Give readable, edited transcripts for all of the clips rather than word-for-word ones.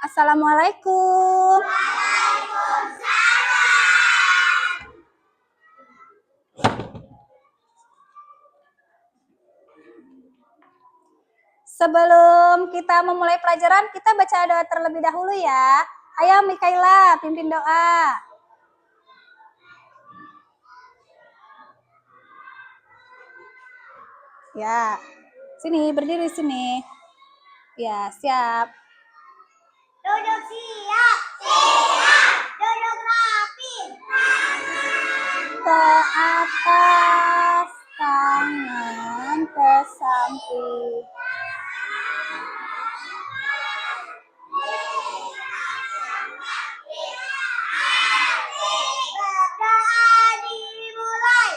Assalamualaikum. Sebelum kita memulai pelajaran, kita baca doa terlebih dahulu ya. Ayo Mikaela, pimpin doa. Ya, sini, berdiri sini. Ya, siap. Duduk siap. Siap. Duduk rapi. Ke atas, tangan ke samping. Berdoa dimulai.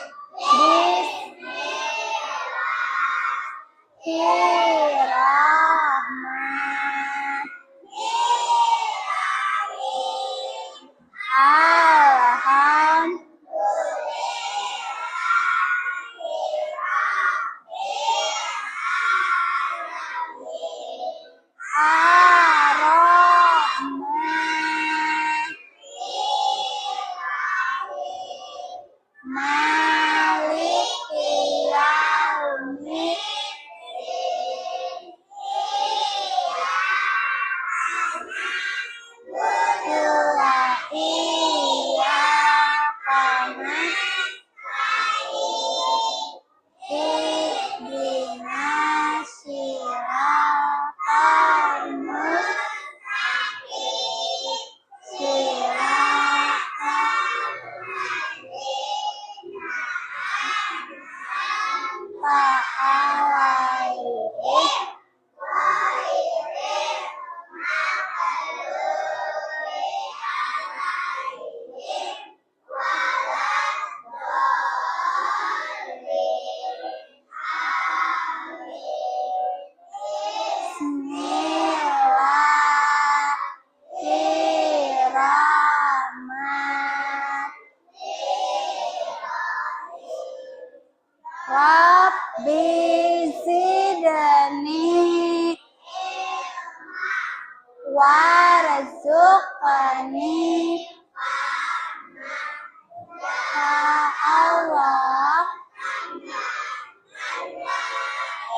Rabbi zidni warzuqni. Ya Allah,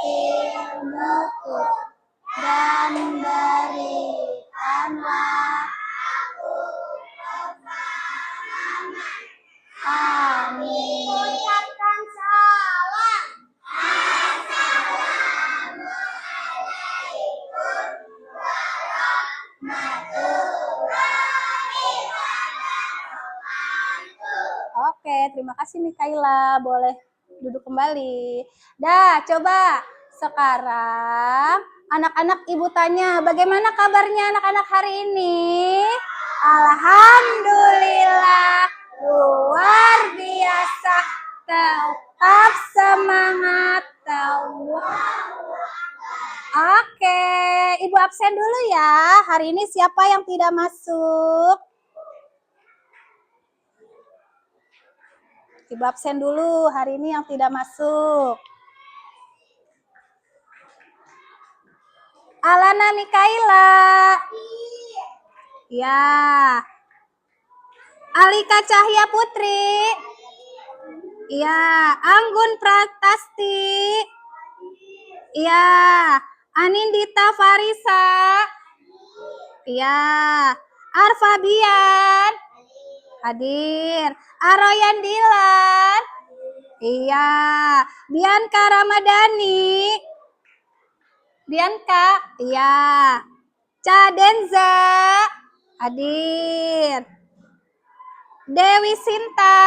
ilmuku dan berikanlah amin. Ucapkan salam. Oke, terima kasih Mikaela. Boleh duduk kembali. Dah, coba sekarang anak-anak ibu tanya, bagaimana kabarnya anak-anak hari ini? Alhamdulillah, luar biasa. Tetap semangat. Oke, ibu absen dulu ya. Hari ini siapa yang tidak masuk? Ibu absen dulu hari ini yang tidak masuk. Alana Mikaela. Ya. Alika Cahya Putri. Ya. Anggun Pratasti. Ya. Anindita Farisa. Ya. Arfabian. Hadir. Aroyan Dilan. Iya. Bianca Ramadhani. Bianca. Iya. Cadenza. Hadir. Dewi Sinta.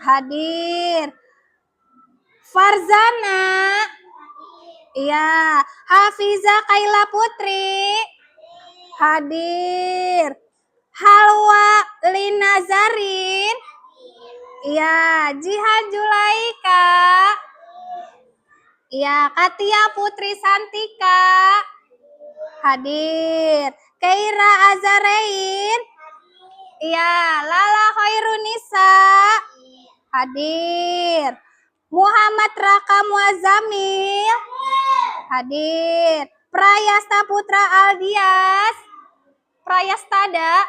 Hadir. Farzana. Iya. Hafiza Kaila Putri. Hadir. Halwa Lina Zarin. Iya. Jihan Julaika. Iya. Katia Putri Santika. Hadir. Keira Azarein. Iya. Lala Khairunisa. Hadir. Muhammad Raka Muazzamil. Hadir. Prayasta Putra Aldias. Prayastada.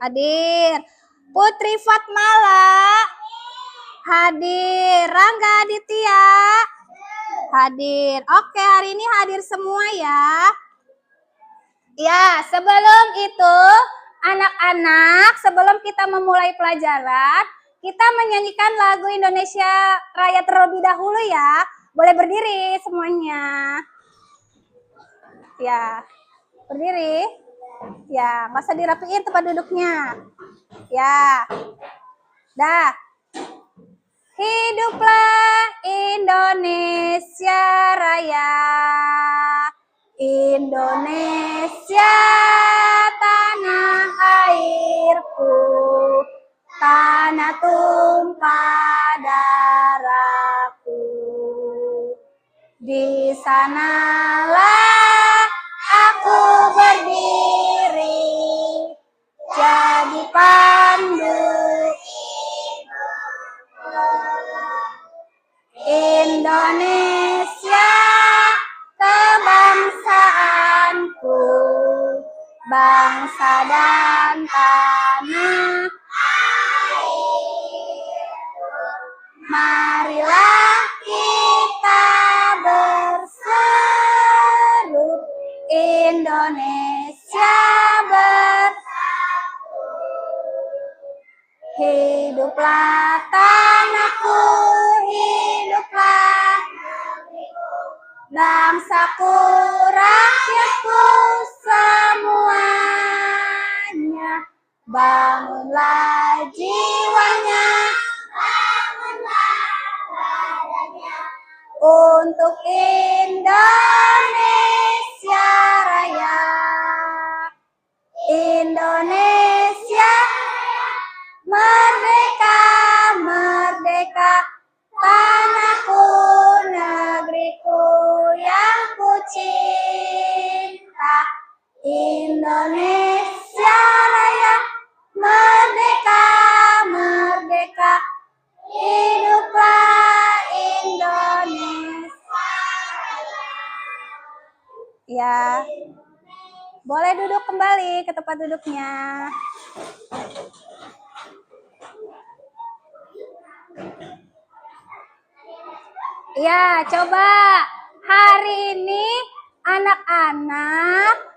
Hadir. Putri Fatmala. Hadir. Rangga Aditya. Hadir. Oke, hari ini hadir semua ya. Ya, sebelum itu anak-anak, sebelum kita memulai pelajaran, kita menyanyikan lagu Indonesia Raya terlebih dahulu ya. Boleh berdiri semuanya. Ya, berdiri. Ya, nggak usah dirapiin tempat duduknya. Ya, dah. Hiduplah Indonesia Raya. Indonesia tanah airku, tanah tumpah darahku. Di sanalah aku berdiri, jadi pandu Indonesia kebangsaanku, bangsa dan tanah airku. Marilah kita berseru, Indonesia bersatu. Hiduplah tanahku, hiduplah bangsaku, rakyatku semuanya. Bangunlah jiwanya, bangunlah badannya, untuk Indonesia Raya. Indonesia merdeka, merdeka, tanahku, negeriku yang ku cinta. Indonesia Raya, merdeka, merdeka, hiduplah Indonesia Raya. Ya, boleh duduk kembali ke tempat duduknya. Ya, coba hari ini anak-anak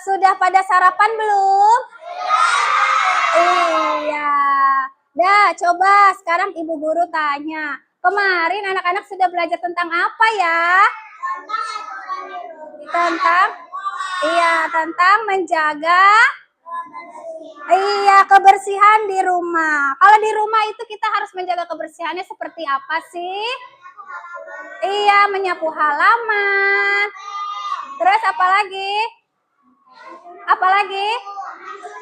sudah pada sarapan belum? Iya. Dah, coba sekarang Ibu Guru tanya. Kemarin anak-anak sudah belajar tentang apa ya? Tentang menjaga kebersihan di rumah. Kalau di rumah itu kita harus menjaga kebersihannya seperti apa sih? Iya, menyapu halaman. Terus apa lagi? Apa lagi?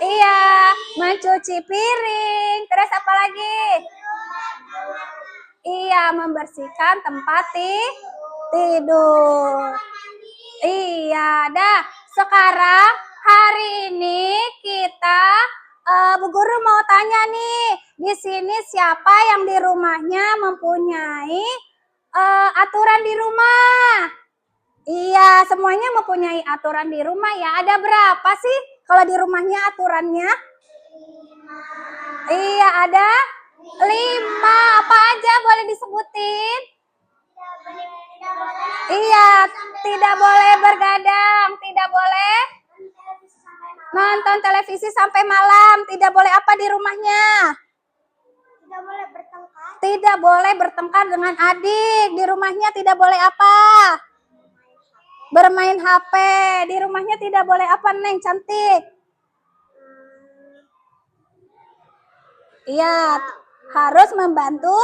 Iya, mencuci piring. Terus apa lagi? Iya, membersihkan tempat tidur. Iya, dah. Sekarang hari ini kita Bu Guru mau tanya nih, di sini siapa yang di rumahnya mempunyai aturan di rumah? Iya, semuanya mempunyai aturan di rumah ya. Ada berapa sih kalau di rumahnya aturannya? Iya, ada 5. Apa aja boleh disebutin? Iya, tidak boleh bergadang, tidak boleh nonton televisi sampai malam, tidak boleh apa di rumahnya? Tidak boleh bertengkar. Tidak boleh bertengkar dengan adik. Di rumahnya tidak boleh apa? Bermain HP. Di rumahnya tidak boleh apa, Neng cantik? Iya, harus membantu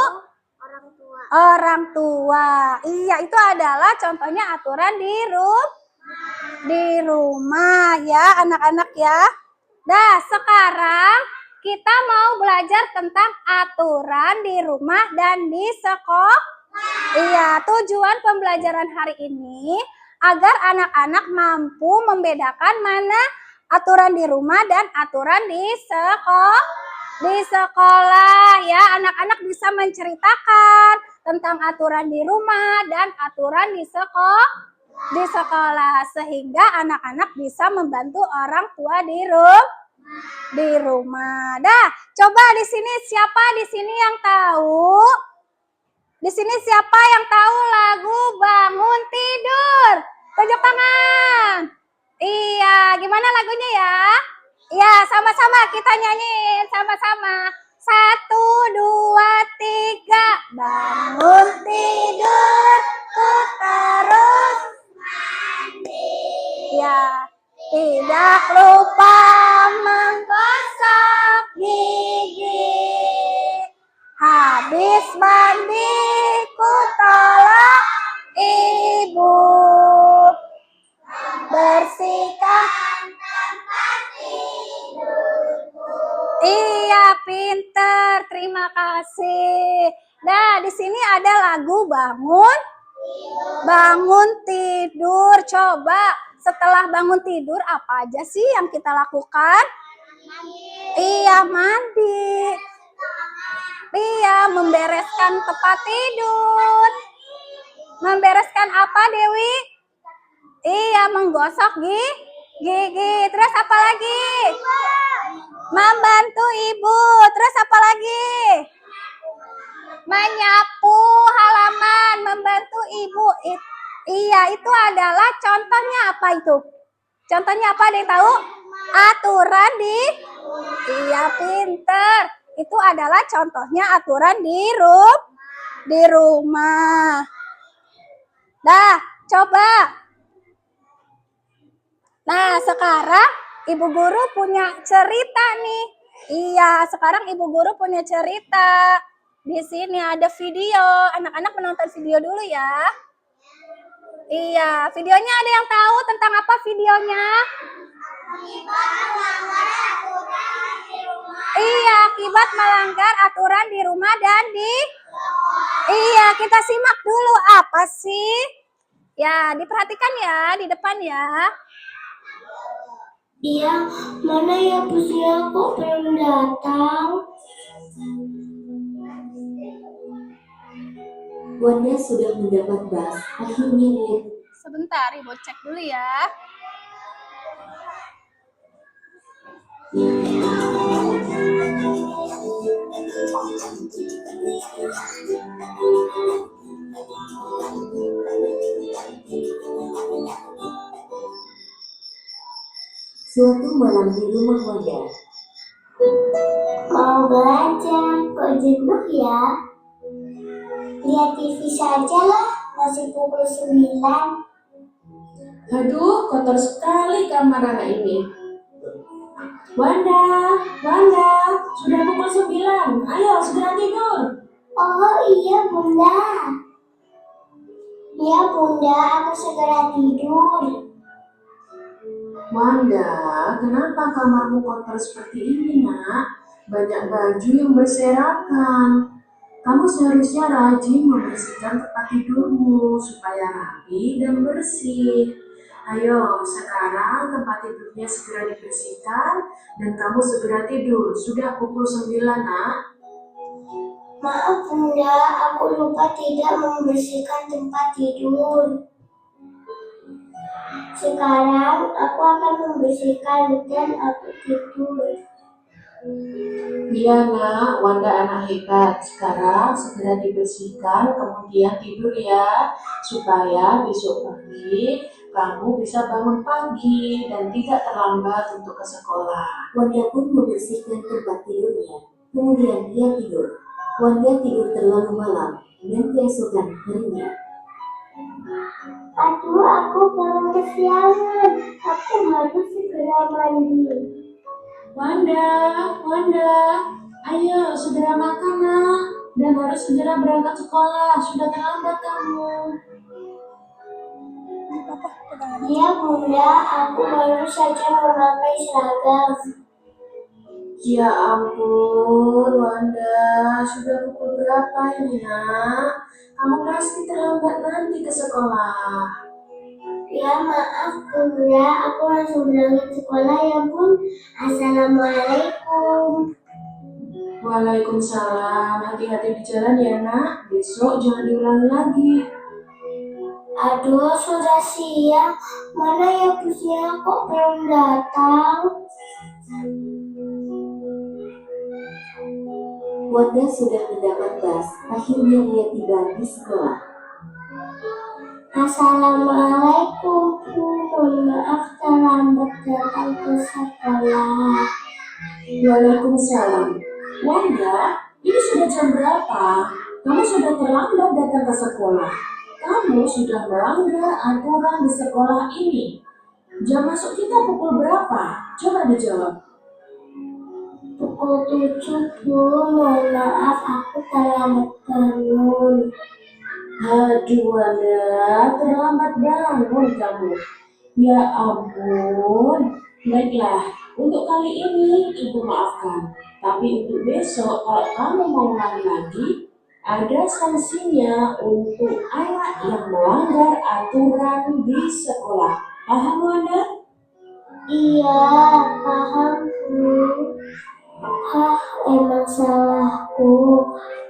orang tua. Iya, itu adalah contohnya aturan di rumah ya, anak-anak ya. Nah, sekarang kita mau belajar tentang aturan di rumah dan di sekolah. Iya, tujuan pembelajaran hari ini agar anak-anak mampu membedakan mana aturan di rumah dan aturan di sekolah ya. Anak-anak bisa menceritakan tentang aturan di rumah dan aturan di sekolah. di sekolah, sehingga anak-anak bisa membantu orang tua di rumah. Dah, coba di sini siapa di sini yang tahu? Di sini siapa yang tahu lagu Bangun Tidur? Tunjuk tangan. Iya, gimana lagunya ya? Iya, sama-sama kita nyanyiin sama-sama. 1, 2, 3. Bangun tidur, ku terus mandi. Ya, tidak lupa menggosok gigi. Habis mandi, ku tolong ibu bersihkan tempat tidurku. Iya, pinter. Terima kasih. Nah, di sini ada lagu bangun tidur. Coba setelah bangun tidur apa aja sih yang kita lakukan? Iya, mandi. Iya, membereskan tempat tidur. Membereskan apa, Dewi? Iya, menggosok gigi. Terus apa lagi? Membantu ibu. Terus apa lagi? Menyapu halaman, membantu ibu. Iya, itu adalah contohnya apa itu? Contohnya apa, ada yang tahu? Aturan Iya, pinter. Itu adalah contohnya aturan di rumah. Dah, coba. Nah, sekarang ibu guru punya cerita nih. Iya, sekarang ibu guru punya cerita. Di sini ada video. Anak-anak menonton video dulu ya. Iya, videonya ada yang tahu tentang apa videonya? Iya, akibat melanggar aturan di rumah dan Iya, kita simak dulu apa sih? Ya, diperhatikan ya di depan ya. Iya, mana ya Pusya kok belum datang? Wanda sudah mendapat bas, akhirnya dia. Sebentar, Ibu cek dulu ya. Suatu malam di rumah Wanda. Mau belajar, kok jenuh ya? Lihat TV saja lah, masih pukul 9. Aduh, kotor sekali kamar anak ini. Wanda, sudah pukul 9. Ayo, segera tidur. Oh iya Bunda. Ya Bunda, aku segera tidur. Wanda, kenapa kamarmu kotor seperti ini, nak? Banyak baju yang berserakan. Kamu seharusnya rajin membersihkan tempat tidurmu supaya rapi dan bersih. Ayo, sekarang tempat tidurnya segera dibersihkan dan kamu segera tidur. Sudah pukul 9, nak. Maaf Bunda, aku lupa tidak membersihkan tempat tidur. Sekarang aku akan membersihkan dan aku tidur. Iya, nak. Wanda anak hebat. Sekarang segera dibersihkan, kemudian tidur ya. Supaya besok pagi kamu bisa bangun pagi dan tidak terlambat untuk ke sekolah. Wanda pun membersihkan tempat tidurnya. Kemudian dia tidur. Wanda tidur terlalu malam dan keesokan harinya. Aduh, aku belum kesiangan. Aku harus segera mandi. Wanda, ayo segera makan, nak. Dan harus segera berangkat sekolah. Sudah terlambat kamu. Ya Bunda, aku baru saja memakai seragam. Ya ampun, Wanda. Sudah pukul berapa ini, nak? Kamu pasti terlambat nanti ke sekolah. Ya maaf Bunda, aku langsung berangkat sekolah ya Bun. Assalamualaikum. Waalaikumsalam. Hati-hati di jalan ya, nak. Besok jangan diulangi lagi. Aduh, sudah siang. Mana ya busnya kok belum datang? Wanda sudah mendapat tas, akhirnya ia tiba di sekolah. Assalamualaikum, Bu. Mohon maaf terlambat datang ke sekolah. Waalaikumsalam. Wanda, ini sudah jam berapa? Kamu sudah terlambat datang ke sekolah. Kamu sudah melanggar aturan di sekolah ini. Jam masuk kita pukul berapa? Coba dijawab. Pukul 7, Bu. Mohon maaf, aku terlambat bangun. Aduh Wanda, terlambat bangun kamu. Ya ampun. Baiklah, untuk kali ini Ibu maafkan. Tapi untuk besok kalau kamu mau ulangi lagi, ada sanksinya untuk anak yang melanggar aturan di sekolah. Paham Wanda? Iya, paham, Bu. Hah, emang salahku.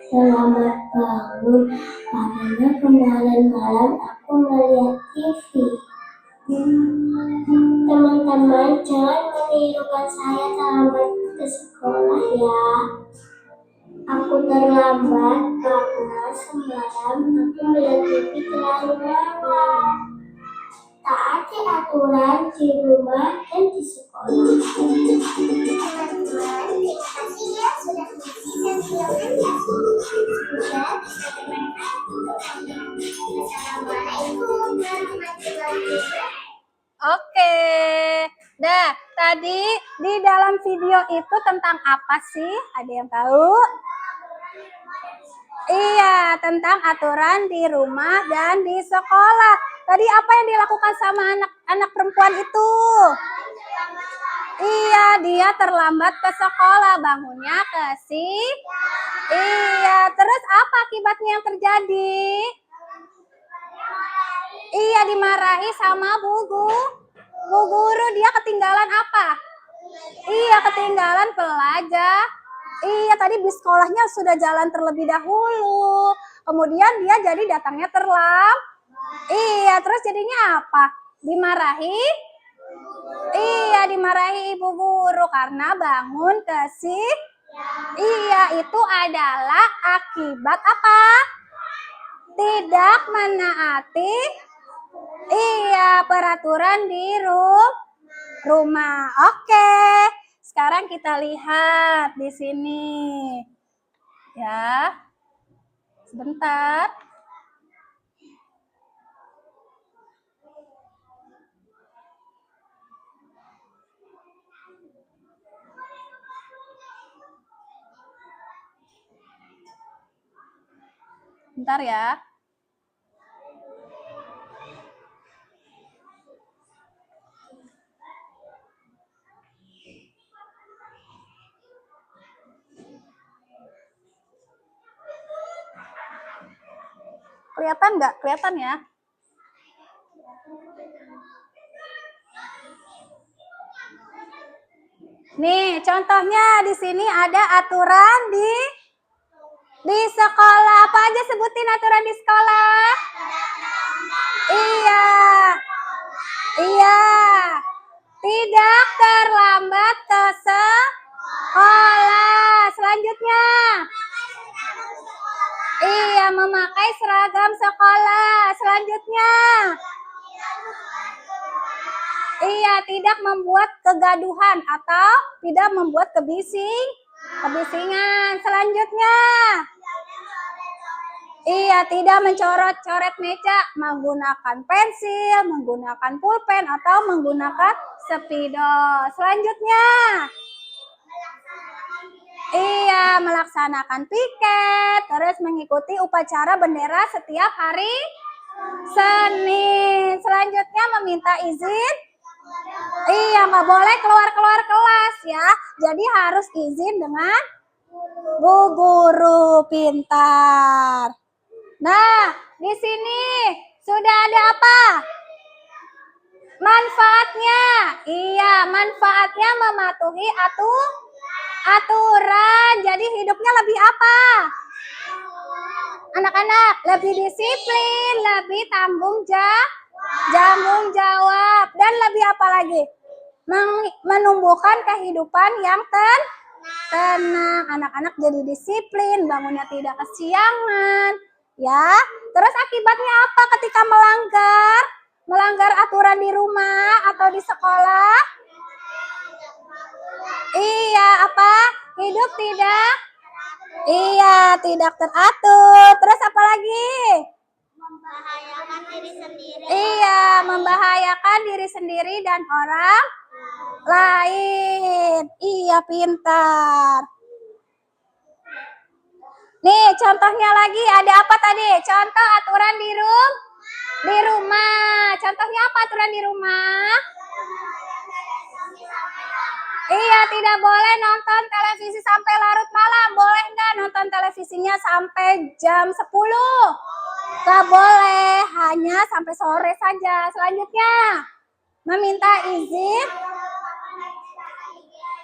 Selamat bangun. Karena kemarin malam aku melihat TV. Teman-teman, jangan menirukan saya terlambat ke sekolah ya. Aku terlambat karena semalam aku melihat TV terlalu malam. Taati aturan di rumah dan di sekolah. Teman-teman, terima kasih ya sudah menyaksikan video semoga bisa bermanfaat untuk kalian. Wassalamualaikum warahmatullahi wabarakatuh. Oke. Nah, tadi di dalam video itu tentang apa sih? Ada yang tahu? Iya, tentang aturan di rumah dan di sekolah. Tadi apa yang dilakukan sama anak perempuan itu? Iya, dia terlambat ke sekolah, bangunnya ke Iya, terus apa akibatnya yang terjadi? Iya, dimarahi sama Bu Guru. Dia ketinggalan apa? Iya, ketinggalan pelajar. Iya, tadi bis sekolahnya sudah jalan terlebih dahulu. Kemudian dia jadi datangnya terlambat. Iya, terus jadinya apa? Dimarahi? Iya, dimarahi Ibu Guru karena bangun ke Iya, itu adalah akibat apa? Tidak menaati peraturan di rumah. Oke. Sekarang kita lihat di sini. Ya. Sebentar. Bentar ya. Kelihatan nggak? Kelihatan ya? Nih, contohnya di sini ada aturan di sekolah. Apa aja sebutin aturan di sekolah? Iya. Iya. Tidak terlambat ke sekolah. Selanjutnya. Iya, memakai seragam sekolah. Selanjutnya. Iya, tidak membuat kegaduhan atau tidak membuat kebisingan. Selanjutnya. Iya, tidak mencoret-coret meja, menggunakan pensil, menggunakan pulpen, atau menggunakan spidol. Selanjutnya. Iya, melaksanakan piket, terus mengikuti upacara bendera setiap hari Senin. Selanjutnya meminta izin. Iya, nggak boleh keluar kelas ya. Jadi harus izin dengan Bu Guru pintar. Nah, di sini sudah ada apa? Manfaatnya. Iya, manfaatnya mematuhi aturan. Jadi hidupnya lebih apa? Anak-anak lebih disiplin, lebih tanggung jawab, dan lebih apa lagi? Menumbuhkan kehidupan yang tenang. Anak-anak jadi disiplin, bangunnya tidak kesiangan, ya. Terus akibatnya apa ketika melanggar aturan di rumah atau di sekolah? Iya, apa? Hidup tidak teratur. Terus apa lagi? Membahayakan diri sendiri. Iya, membahayakan diri sendiri dan orang lain. Iya, pintar. Nih, contohnya lagi ada apa tadi? Contoh aturan di rumah. Contohnya apa aturan di rumah? Iya, tidak boleh nonton televisi sampai larut malam. Boleh nggak nonton televisinya sampai jam 10? Nggak boleh, hanya sampai sore saja. Selanjutnya, meminta izin.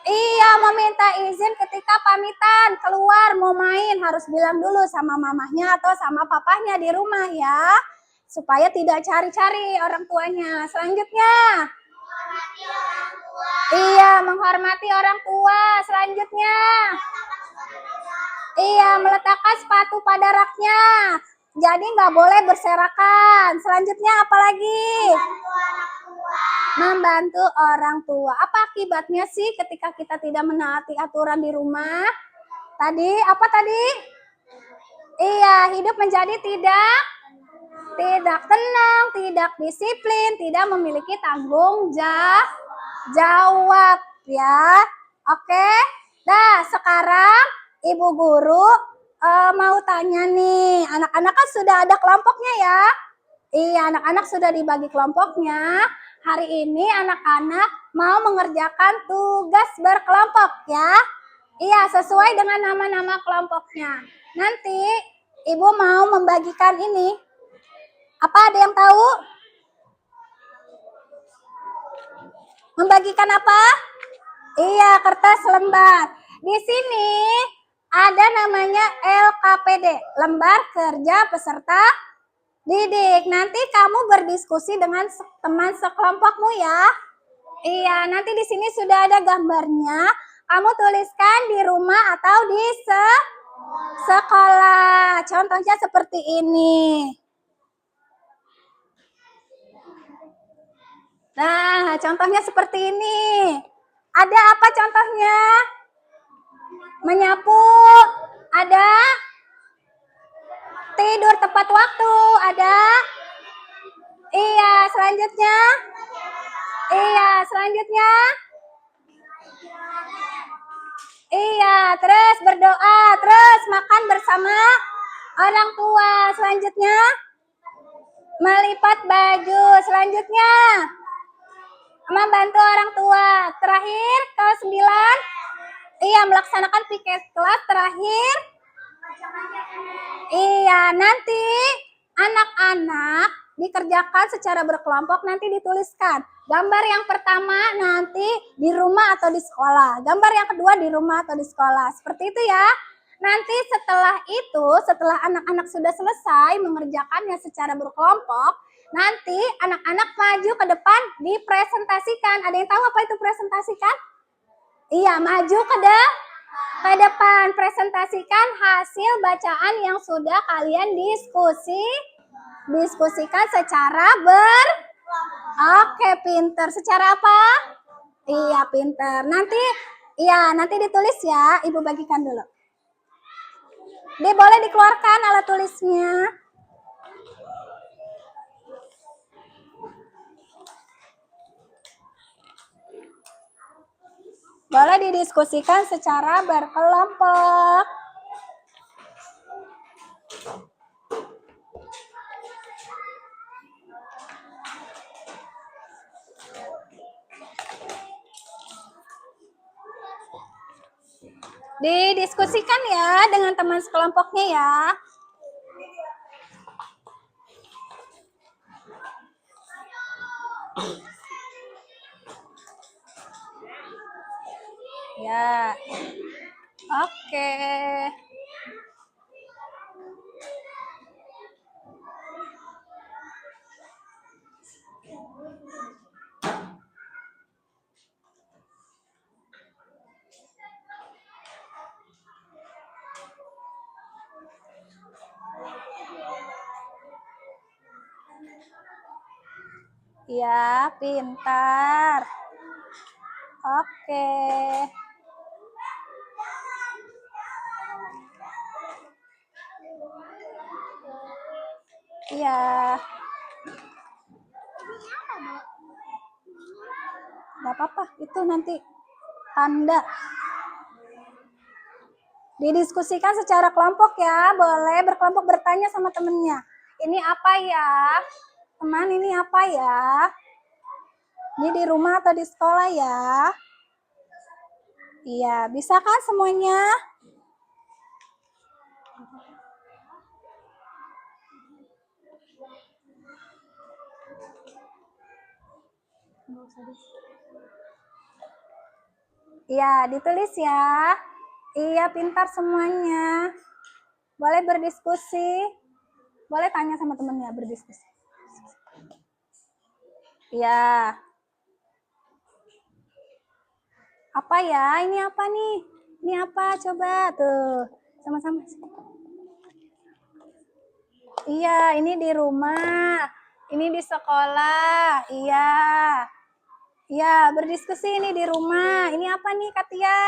Iya, meminta izin ketika pamitan keluar mau main. Harus bilang dulu sama mamahnya atau sama papahnya di rumah ya. Supaya tidak cari-cari orang tuanya. Selanjutnya, iya, menghormati orang tua. Selanjutnya, iya, meletakkan sepatu pada raknya. Jadi nggak boleh berserakan. Selanjutnya apa lagi? Membantu orang tua. Apa akibatnya sih ketika kita tidak menaati aturan di rumah? Tadi, apa tadi? Iya, hidup menjadi tidak tenang, tidak disiplin, tidak memiliki tanggung jawab ya. Oke. Nah, sekarang Ibu Guru mau tanya nih, anak-anak kan sudah ada kelompoknya ya. Iya, anak-anak sudah dibagi kelompoknya. Hari ini anak-anak mau mengerjakan tugas berkelompok ya. Iya, sesuai dengan nama-nama kelompoknya. Nanti Ibu mau membagikan ini. Apa ada yang tahu? Membagikan apa? Iya, kertas lembar. Di sini ada namanya LKPD, lembar kerja peserta didik. Nanti kamu berdiskusi dengan teman sekelompokmu ya. Iya, nanti di sini sudah ada gambarnya. Kamu tuliskan di rumah atau di sekolah. Contohnya seperti ini. Nah, contohnya seperti ini. Ada apa contohnya? Menyapu. Ada tidur tepat waktu. Ada. Iya, selanjutnya. Iya, selanjutnya. Iya, terus berdoa. Terus makan bersama orang tua. Selanjutnya. Melipat baju. Selanjutnya. Membantu orang tua. Terakhir, ke-9. Iya, melaksanakan piket kelas. Terakhir. Iya, nanti anak-anak dikerjakan secara berkelompok, nanti dituliskan. Gambar yang pertama nanti di rumah atau di sekolah. Gambar yang kedua di rumah atau di sekolah. Seperti itu ya. Nanti setelah itu, setelah anak-anak sudah selesai mengerjakannya secara berkelompok, nanti anak-anak maju ke depan dipresentasikan. Ada yang tahu apa itu presentasikan? Iya, maju ke depan. Presentasikan hasil bacaan yang sudah kalian diskusikan secara Oke, pinter. Secara apa? Iya, pinter. Nanti ditulis ya. Ibu bagikan dulu. Boleh dikeluarkan alat tulisnya. Boleh didiskusikan secara berkelompok. Didiskusikan ya dengan teman sekelompoknya ya. Ya. Oke. Ya, pintar. Oke. Iya. Gak apa-apa, itu nanti tanda. Didiskusikan secara kelompok ya, boleh berkelompok bertanya sama temennya. Ini apa ya? Teman, ini apa ya? Ini di rumah atau di sekolah ya? Iya, bisa kan semuanya? Iya, ditulis ya. Iya, pintar semuanya. Boleh berdiskusi. Boleh tanya sama temennya, berdiskusi. Iya. Apa ya? Ini apa nih? Ini apa? Coba tuh. Sama-sama. Iya, ini di rumah. Ini di sekolah. Iya. Iya, berdiskusi ini di rumah. Ini apa nih, Katia?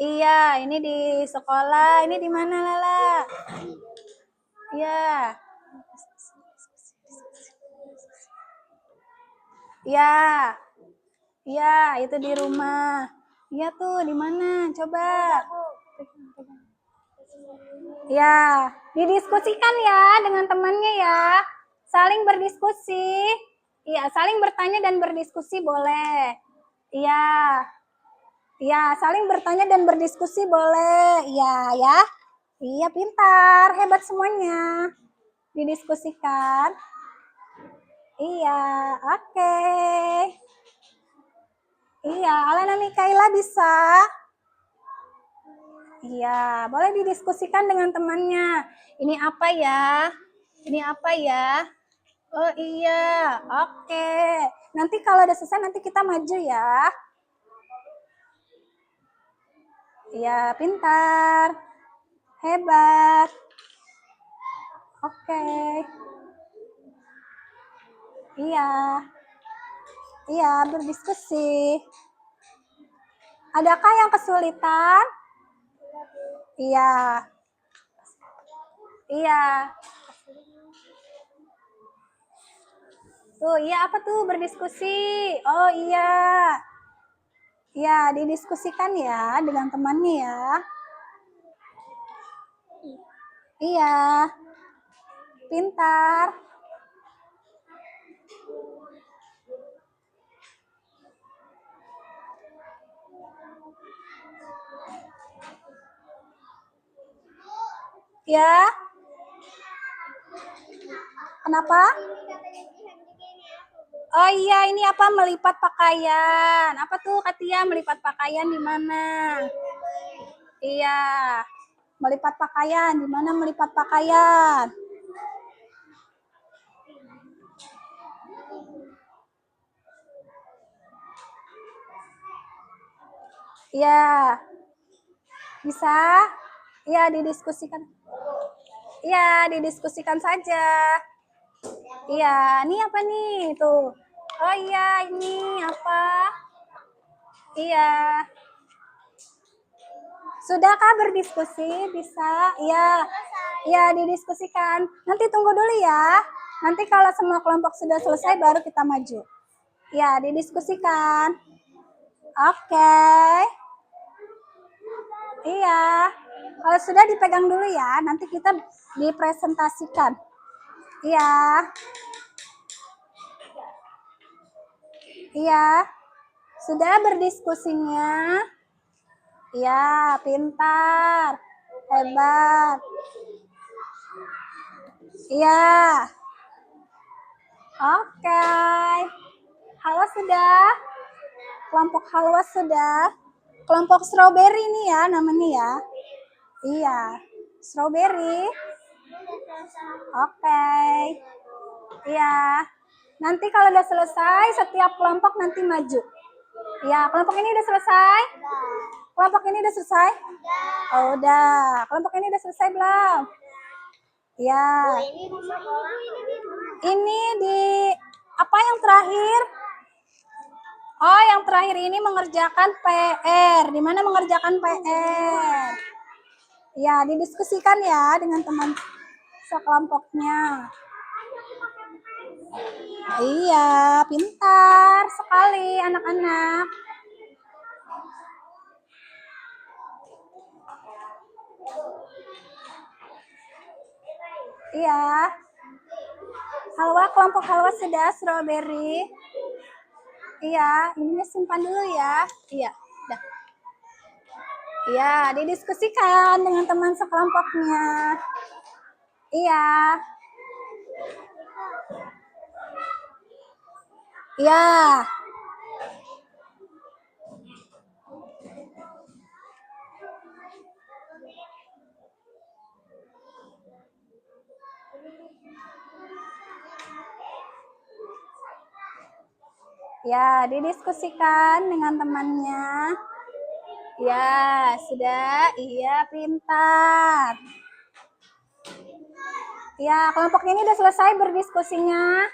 Iya, ini di sekolah. Ini di mana, Lala? Iya. Iya. Iya, itu di rumah. Iya tuh, di mana? Coba. Ya, didiskusikan ya dengan temannya ya. Saling berdiskusi. Iya, saling bertanya dan berdiskusi boleh. Iya. Iya, saling bertanya dan berdiskusi boleh. Iya, ya. Iya, pintar. Hebat semuanya. Didiskusikan. Iya, oke. Iya, Alana Mikaela bisa. Iya, boleh didiskusikan dengan temannya. Ini apa ya? Ini apa ya? Oh iya, oke. Nanti kalau udah selesai nanti kita maju ya. Iya, pintar. Hebat. Oke. Iya. Iya, berdiskusi. Adakah yang kesulitan? Iya. Iya. Tuh, iya apa tuh berdiskusi? Oh iya. Ya, didiskusikan ya dengan temannya ya. Iya. Pintar. Ya. Kenapa? Oh iya, ini apa melipat pakaian? Apa tuh Katia melipat pakaian di mana? Iya. Melipat pakaian, di mana melipat pakaian? Iya. Bisa? Iya, didiskusikan. Iya, didiskusikan saja. Iya, ini apa nih? Tuh. Oh iya, ini apa? Iya. Sudahkah berdiskusi? Bisa? Iya. Iya, didiskusikan. Nanti tunggu dulu ya. Nanti kalau semua kelompok sudah selesai baru kita maju. Ya, didiskusikan. Oke. Iya. Kalau sudah dipegang dulu ya, nanti kita dipresentasikan. Iya. Iya. Sudah berdiskusinya? Iya, pintar. Hebat. Iya. Oke. Halo sudah? Kelompok halwa sudah? Kelompok strawberry nih ya namanya ya. Iya. Strawberry. Oke. Iya. Nanti kalau udah selesai, setiap kelompok nanti maju. Iya, kelompok ini udah selesai? Kelompok ini udah selesai? Oh, udah. Kelompok ini udah selesai belum? Iya. Ini di Apa yang terakhir? Oh, yang terakhir ini mengerjakan PR. Di mana mengerjakan PR? Ya, didiskusikan ya dengan teman sekelompoknya. Iya, pintar sekali anak-anak. Iya. Halwa, kelompok halwa sudah, strawberry. Iya, ini simpan dulu ya. Iya, dah. Iya, didiskusikan dengan teman sekelompoknya. Iya. Iya. Ya, didiskusikan dengan temannya. Ya, sudah. Iya, pintar. Ya, kelompok ini sudah selesai berdiskusinya.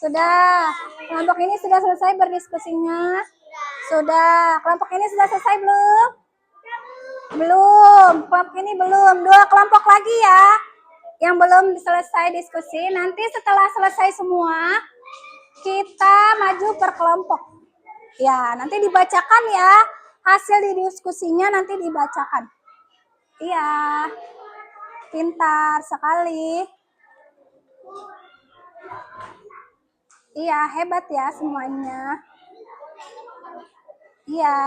Sudah. Kelompok ini sudah selesai berdiskusinya. Sudah. Kelompok ini sudah selesai belum? Belum. Kelompok ini belum. 2 kelompok lagi ya. Yang belum selesai diskusi. Nanti setelah selesai semua, kita maju per kelompok. Ya, nanti dibacakan ya. Hasil di diskusinya nanti dibacakan. Iya. Pintar sekali. Iya, hebat ya semuanya. Iya.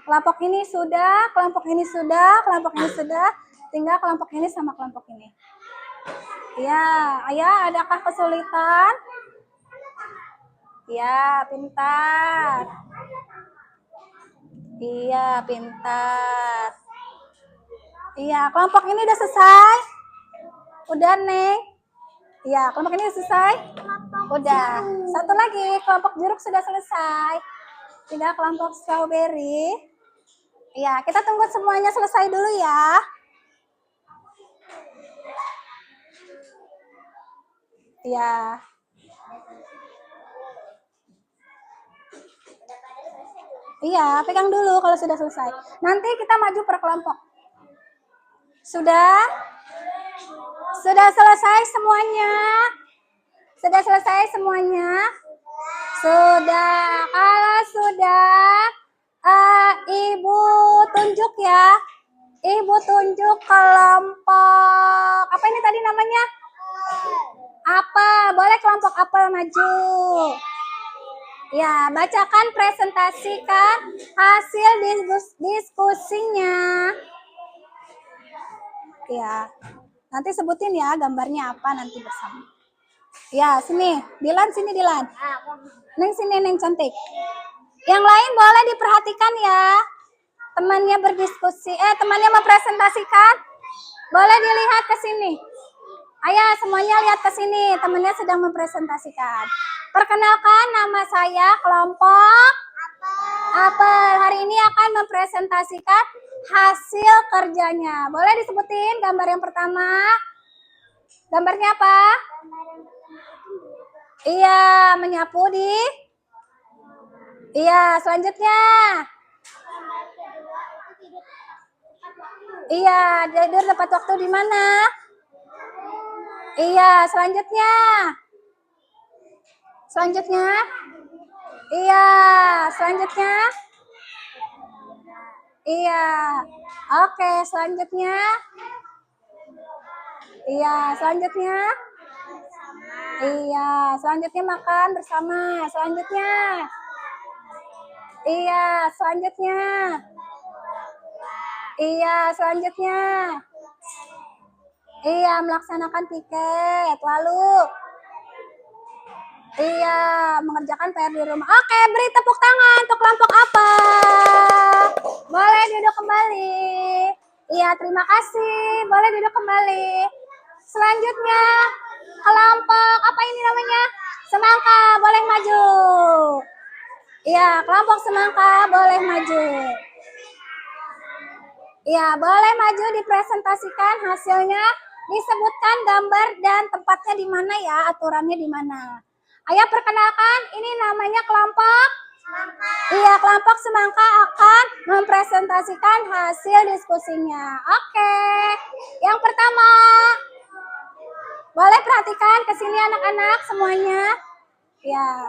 Kelompok ini sudah, kelompok ini sudah, kelompok ini sudah. Tinggal kelompok ini sama kelompok ini. Iya, ayah adakah kesulitan? Iya, pintar. Iya, pintar. Iya, kelompok ini udah selesai? Udah, Neng? Iya, kelompok ini selesai? Udah. Satu lagi, kelompok jeruk sudah selesai. Tinggal kelompok strawberry. Iya, kita tunggu semuanya selesai dulu ya. Iya. Iya, pegang dulu kalau sudah selesai. Nanti kita maju per kelompok. Sudah? Sudah selesai semuanya? Sudah selesai semuanya? Sudah. Kalau sudah, Ibu tunjuk ya. Ibu tunjuk kelompok. Apa ini tadi namanya? Apa? Boleh kelompok apel maju. Ya, bacakan, presentasikan hasil diskusinya. Ya, nanti sebutin ya gambarnya apa nanti bersama. Ya, sini. Dilan, sini Dilan. Neng sini, Neng cantik. Yang lain boleh diperhatikan ya. Temannya berdiskusi, temannya mempresentasikan. Boleh dilihat ke sini. Ayah, semuanya lihat ke sini. Temannya sedang mempresentasikan. Perkenalkan, nama saya kelompok Apel. Hari ini akan mempresentasikan hasil kerjanya. Boleh disebutin gambar yang pertama? Gambarnya apa? Iya, menyapu di. Iya, selanjutnya. Iya, tidur tepat waktu di mana? Iya, selanjutnya. Selanjutnya. Iya, selanjutnya. Iya. Oke, selanjutnya. Iya, selanjutnya. Iya, selanjutnya makan bersama. Selanjutnya. Iya, selanjutnya. Iya, selanjutnya. Iya, melaksanakan piket. Lalu. Iya, mengerjakan PR di rumah. Oke, beri tepuk tangan untuk kelompok apa? Boleh duduk kembali. Iya, terima kasih. Boleh duduk kembali. Selanjutnya, kelompok apa ini namanya? Semangka, boleh maju. Iya, kelompok semangka boleh maju. Iya, boleh maju dipresentasikan hasilnya Disebutkan gambar dan tempatnya di mana ya, aturannya di mana. Ayo perkenalkan, ini namanya kelompok semangka. Iya, kelompok semangka akan mempresentasikan hasil diskusinya. Oke. Yang pertama, boleh perhatikan ke sini anak-anak semuanya. Ya.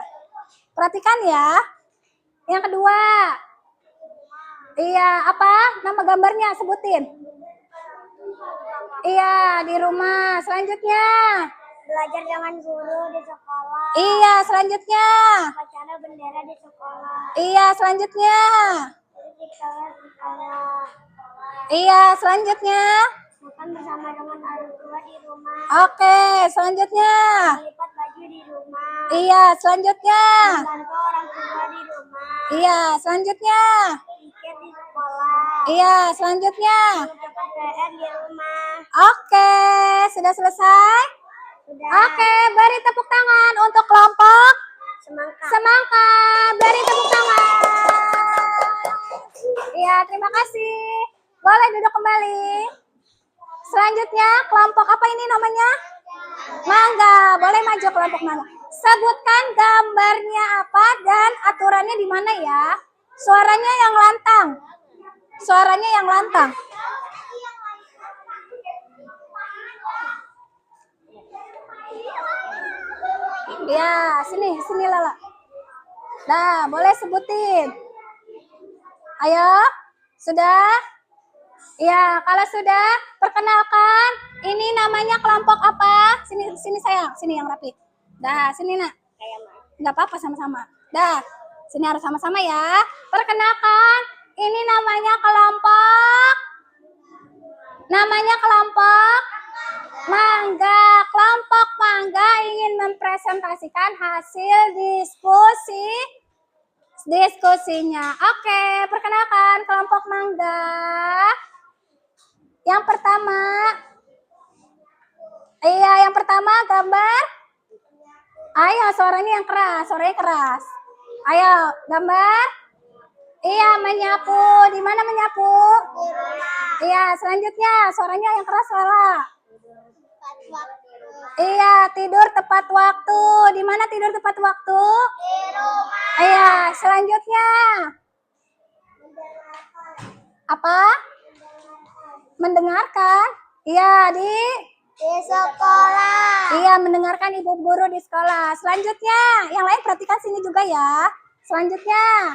Perhatikan ya. Yang kedua. Iya, apa? Nama gambarnya sebutin. Iya, di rumah. Selanjutnya. Belajar dengan guru di sekolah. Iya, selanjutnya. Upacara bendera di sekolah. Iya, selanjutnya. Di kelas di sekolah. Iya, selanjutnya. Makan bersama dengan orang tua di rumah. Oke, selanjutnya. Melipat baju di rumah. Iya, selanjutnya. Membantu orang tua di rumah. Iya, selanjutnya. Tiket di sekolah. Iya, selanjutnya. Mengerjakan PR di rumah. Oke, sudah selesai? Sudah. Oke, beri tepuk tangan untuk kelompok Semangka. semangka. Beri tepuk tangan. Iya, terima kasih. Boleh duduk kembali. Selanjutnya, kelompok apa ini namanya? Mangga. Boleh maju kelompok mangga. Sebutkan gambarnya apa dan aturannya di mana ya? Suaranya yang lantang. Suaranya yang lantang. Ya, sini Lala. Nah, boleh sebutin. Ayo, sudah? Ya, kalau sudah, perkenalkan. Ini namanya kelompok apa? Sini sayang, sini yang rapi. Dah, sini nak. Nggak apa-apa sama-sama. Dah, sini harus sama-sama ya. Perkenalkan, ini namanya kelompok. Namanya kelompok mangga. Kelompok mangga ingin mempresentasikan hasil diskusinya. Oke, perkenalkan kelompok mangga. Yang pertama. Iya, yang pertama gambar. Ayo, suaranya yang keras, suaranya keras. Ayo, gambar. Iya, menyapu. Di mana menyapu? Iya, selanjutnya suaranya yang keras Lala. Iya, tidur tepat waktu. Di mana tidur tepat waktu? Di rumah. Iya, selanjutnya. Apa? Mendengarkan. Iya, di sekolah. Iya, mendengarkan ibu guru di sekolah. Selanjutnya, yang lain perhatikan sini juga ya. Selanjutnya.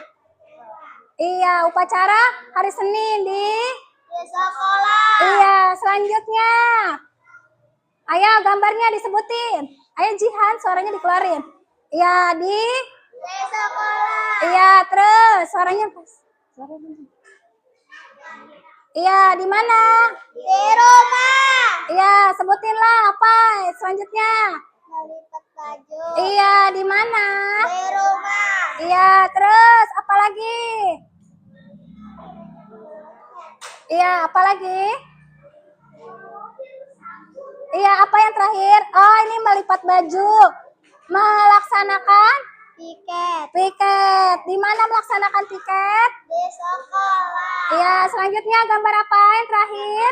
Iya, upacara hari Senin di sekolah. Iya, selanjutnya. Ayo gambarnya disebutin. Ayo Jihan, suaranya dikeluarin. Iya, di sekolah. Iya, terus suaranya pas. Iya, di mana? Di rumah. Iya, sebutinlah apa selanjutnya. Melipat baju. Iya, di mana? Di rumah. Iya, terus apa lagi? Iya, apa lagi? Iya, apa yang terakhir? Oh, ini melipat baju. Melaksanakan piket. Di mana melaksanakan piket? Di sekolah. Iya, selanjutnya gambar apa yang terakhir?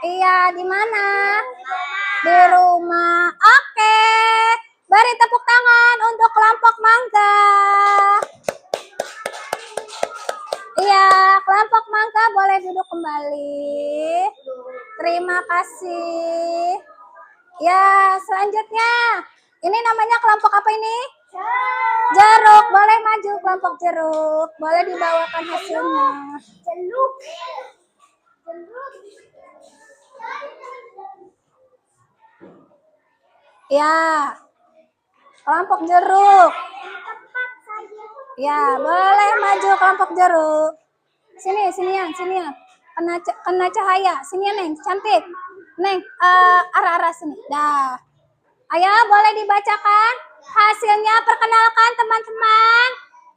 Iya, di mana? Di rumah. Oke. Beri tepuk tangan untuk kelompok mangga. Iya, kelompok mangga boleh duduk kembali. Terima kasih. Ya, selanjutnya. Ini namanya kelompok apa ini? Jeruk. Boleh maju kelompok jeruk. Boleh dibawakan hasilnya. Jeruk. Ya. Kelompok jeruk. Ya, boleh maju kelompok jeruk. Sinian. Kena cahaya. Sini Neng, cantik. Neng, arah-arah sini. Dah. Ayo, boleh dibacakan hasilnya. Perkenalkan teman-teman.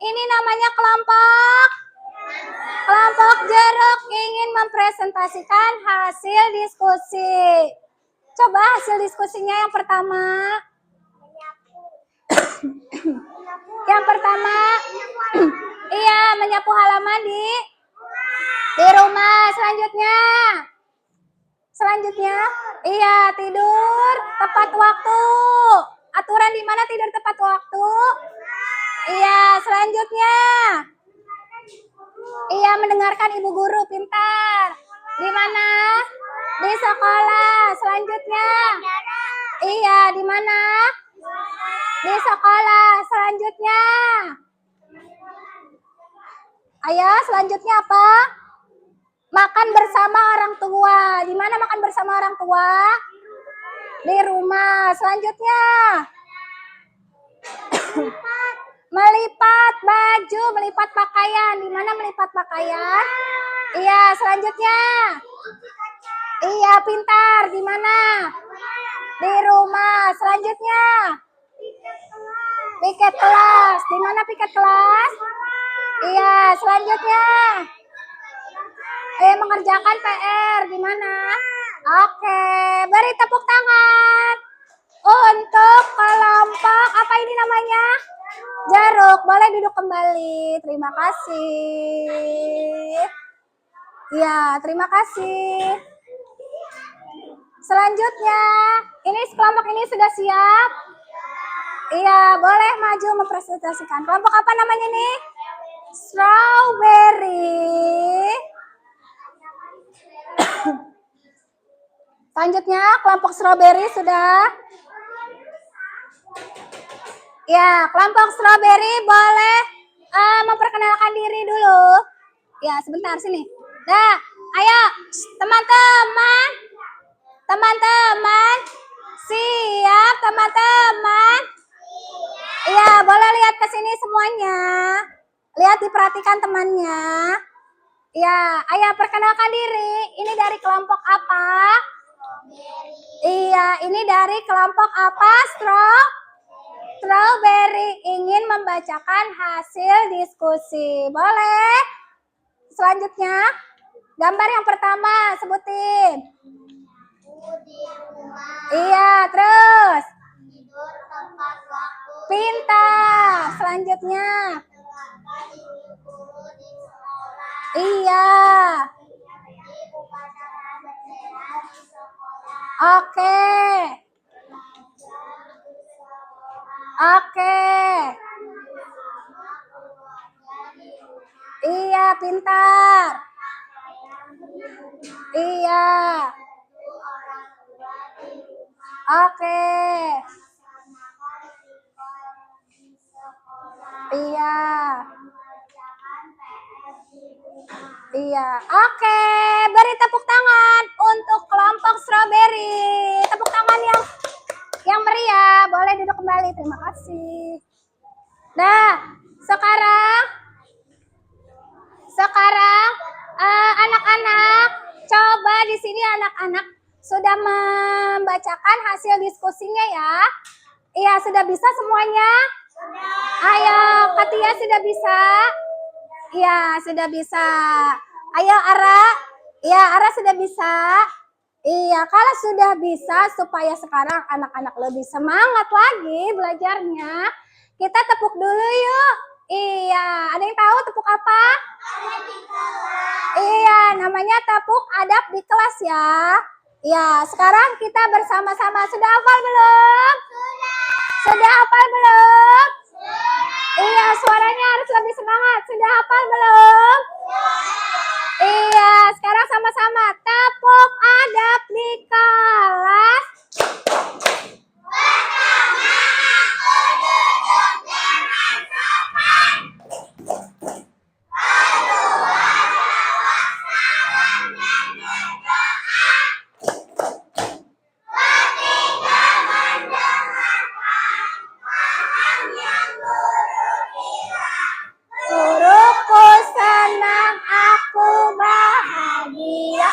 Ini namanya kelompok jeruk ingin mempresentasikan hasil diskusi. Coba hasil diskusinya yang pertama. Yang pertama, iya, menyapu halaman di rumah. Selanjutnya, Selanjutnya, iya tidur tepat waktu. Aturan di mana tidur tepat waktu? Iya, selanjutnya. Iya, mendengarkan ibu guru, pintar. Di mana? Di sekolah. Selanjutnya. Iya, di mana? Di sekolah. Selanjutnya. Ayo, selanjutnya apa? Makan bersama orang tua. Di mana makan bersama orang tua? Di rumah. Selanjutnya. Melipat baju, melipat pakaian. Di mana melipat pakaian? Iya, selanjutnya. Iya, pintar. Di mana? Di rumah. Selanjutnya. Piket kelas. Di mana piket kelas? Iya, selanjutnya. Mengerjakan PR. Di mana? Oke, beri tepuk tangan untuk kelompok apa ini namanya? Jaruk. Boleh duduk kembali. Terima kasih. Ya, terima kasih. Selanjutnya, ini kelompok ini sudah siap? Iya, boleh maju mempresentasikan. Kelompok apa namanya nih? Strawberry. Selanjutnya, kelompok strawberry sudah. Ya, kelompok strawberry boleh memperkenalkan diri dulu. Ya, sebentar sini. Nah, ayo teman-teman. Teman-teman. Siap, teman-teman. Iya, boleh lihat ke sini semuanya. Lihat, diperhatikan temannya. Ya, ayo perkenalkan diri. Ini dari kelompok apa? Iya, ini dari kelompok apa? Strawberry ingin membacakan hasil diskusi. Boleh? Selanjutnya, gambar yang pertama, sebutin. Iya, terus. Pintar. Selanjutnya. Iya. Oke. Oke. Iya, pintar. Iya. Oke. Iya. Iya. Oke, beri tepuk tangan untuk kelompok strawberry. Tepuk tangan yang meriah. Boleh duduk kembali. Terima kasih. Nah, sekarang anak-anak, coba di sini anak-anak sudah membacakan hasil diskusinya ya. Iya, sudah bisa semuanya? Ayo, Katia sudah bisa? Iya, sudah bisa. Ayo, Ara. Iya, Ara sudah bisa? Iya, kalau sudah bisa supaya sekarang anak-anak lebih semangat lagi belajarnya, kita tepuk dulu yuk. Iya, ada yang tahu tepuk apa? Iya, namanya tepuk adab di kelas ya. Iya, sekarang kita bersama-sama. Sudah hafal belum? Sudah hafal belum? Iya, suaranya harus lebih semangat. Sudah hafal belum? Iya, sekarang sama-sama tepuk adab di kelas. Guruku senang, aku bahagia.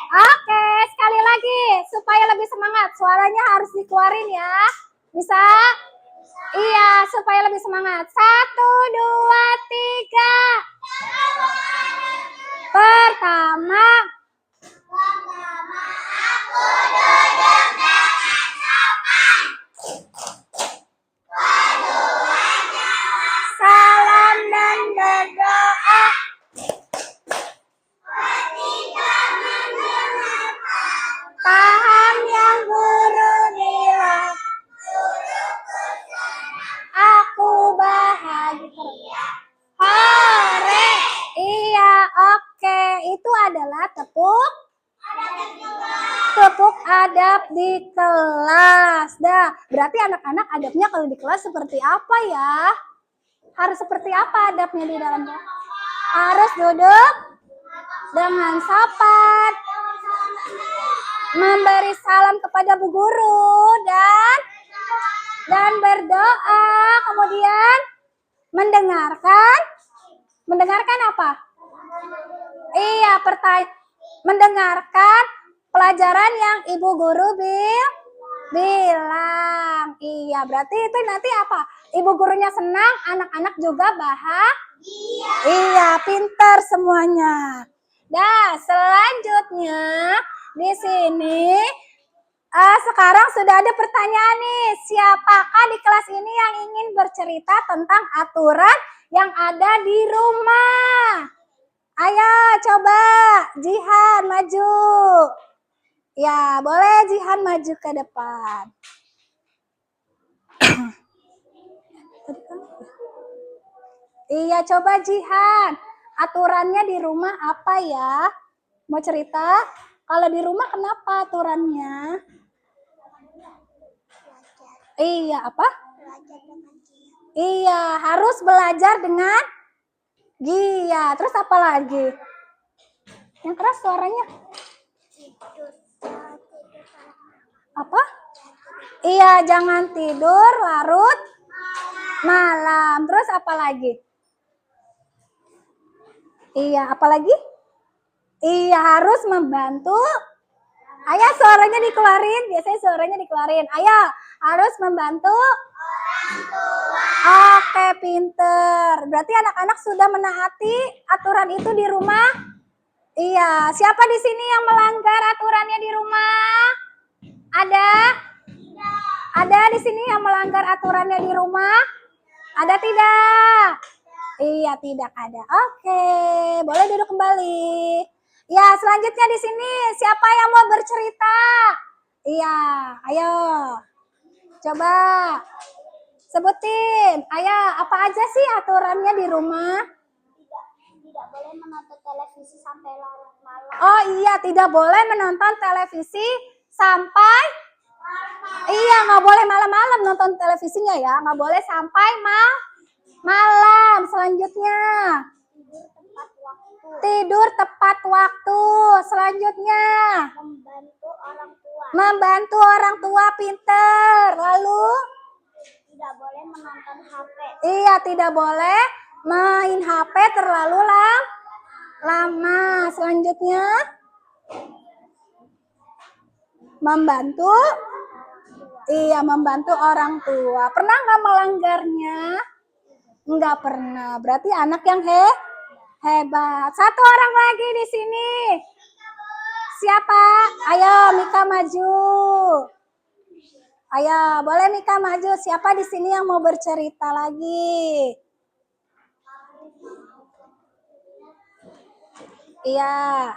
Oke, sekali lagi supaya lebih semangat. Suaranya harus dikeluarin ya. Bisa? Iya, supaya lebih semangat. 1, 2, 3. Pertama. Aku duduk dengan sopan. Salam dan berdoa. Ketiga adab di kelas. Dah, berarti anak-anak adabnya kalau di kelas seperti apa ya? Harus seperti apa adabnya di dalam kelas? Harus duduk dengan sopan, memberi salam kepada bu guru dan berdoa, kemudian mendengarkan apa? Iya, mendengarkan pelajaran yang ibu guru bilang. Iya, berarti itu nanti apa? Ibu gurunya senang, anak-anak juga bahagia. Iya, pintar semuanya. Nah, selanjutnya di sini sekarang sudah ada pertanyaan nih. Siapakah di kelas ini yang ingin bercerita tentang aturan yang ada di rumah? Ayo coba Jihan maju. Ya, boleh Jihan maju ke depan. Iya, coba Jihan. Aturannya di rumah apa ya? Mau cerita? Kalau di rumah kenapa aturannya? Iya, apa? Iya, harus belajar dengan giat. Terus apa lagi? Yang keras suaranya. Apa? Iya, jangan tidur larut malam. Terus apa lagi? Iya, apa lagi? Iya, harus membantu. Ayo suaranya dikeluarin. Biasanya suaranya dikeluarin. Ayo, harus membantu. Oke, pinter. Berarti anak-anak sudah menaati aturan itu di rumah? Iya, siapa di sini yang melanggar aturannya di rumah? Ada? Ada di sini yang melanggar aturannya di rumah? Ada tidak? Iya, tidak ada. Oke, boleh duduk kembali. Ya, selanjutnya di sini siapa yang mau bercerita? Iya, ayo. Coba sebutin. Ayo, apa aja sih aturannya di rumah? Tidak boleh menonton televisi sampai larut malam. Oh iya, tidak boleh menonton televisi sampai iya, nggak boleh malam-malam nonton televisinya ya, nggak boleh sampai malam. Selanjutnya tidur tepat waktu. Selanjutnya membantu orang tua pinter. Lalu tidak boleh menonton HP. iya, tidak boleh main HP terlalu lama. Selanjutnya membantu orang tua. Pernah nggak melanggarnya? Nggak pernah. Berarti anak yang hebat. Satu orang lagi di sini. Siapa? Ayo Mika maju. Ayo, boleh Mika maju. Siapa di sini yang mau bercerita lagi? Iya.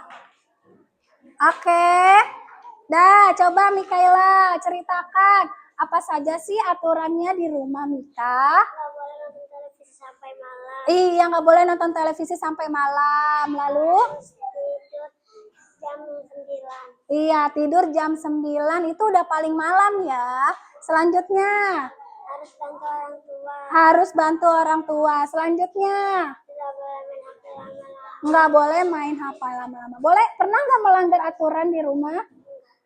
Oke. Dah, coba Mikaela ceritakan apa saja sih aturannya di rumah Mika? Nggak boleh nonton televisi sampai malam. Iya, nggak boleh nonton televisi sampai malam. Lalu? Tidur jam 9. Iya, tidur jam 9 itu udah paling malam ya. Selanjutnya? Harus bantu orang tua. Harus bantu orang tua. Selanjutnya? Tidak boleh main HP lama-lama. Nggak boleh main HP lama-lama. Boleh? Pernah nggak melanggar aturan di rumah?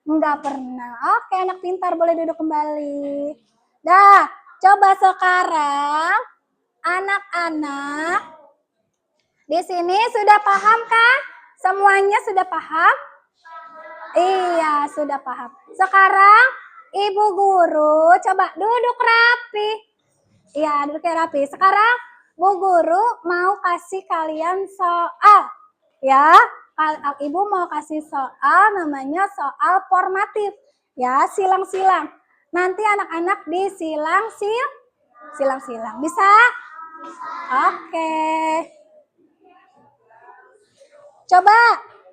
Nggak pernah. Oke, anak pintar boleh duduk kembali. Dah, coba sekarang anak-anak di sini sudah paham kan? Semuanya sudah paham? Iya, sudah paham. Sekarang Ibu Guru coba duduk rapi. Iya, duduknya rapi. Sekarang Bu Guru mau kasih kalian soal. Ya, Ibu mau kasih soal namanya soal formatif. Ya, silang-silang. Nanti anak-anak silang-silang. Bisa? Oke. Coba,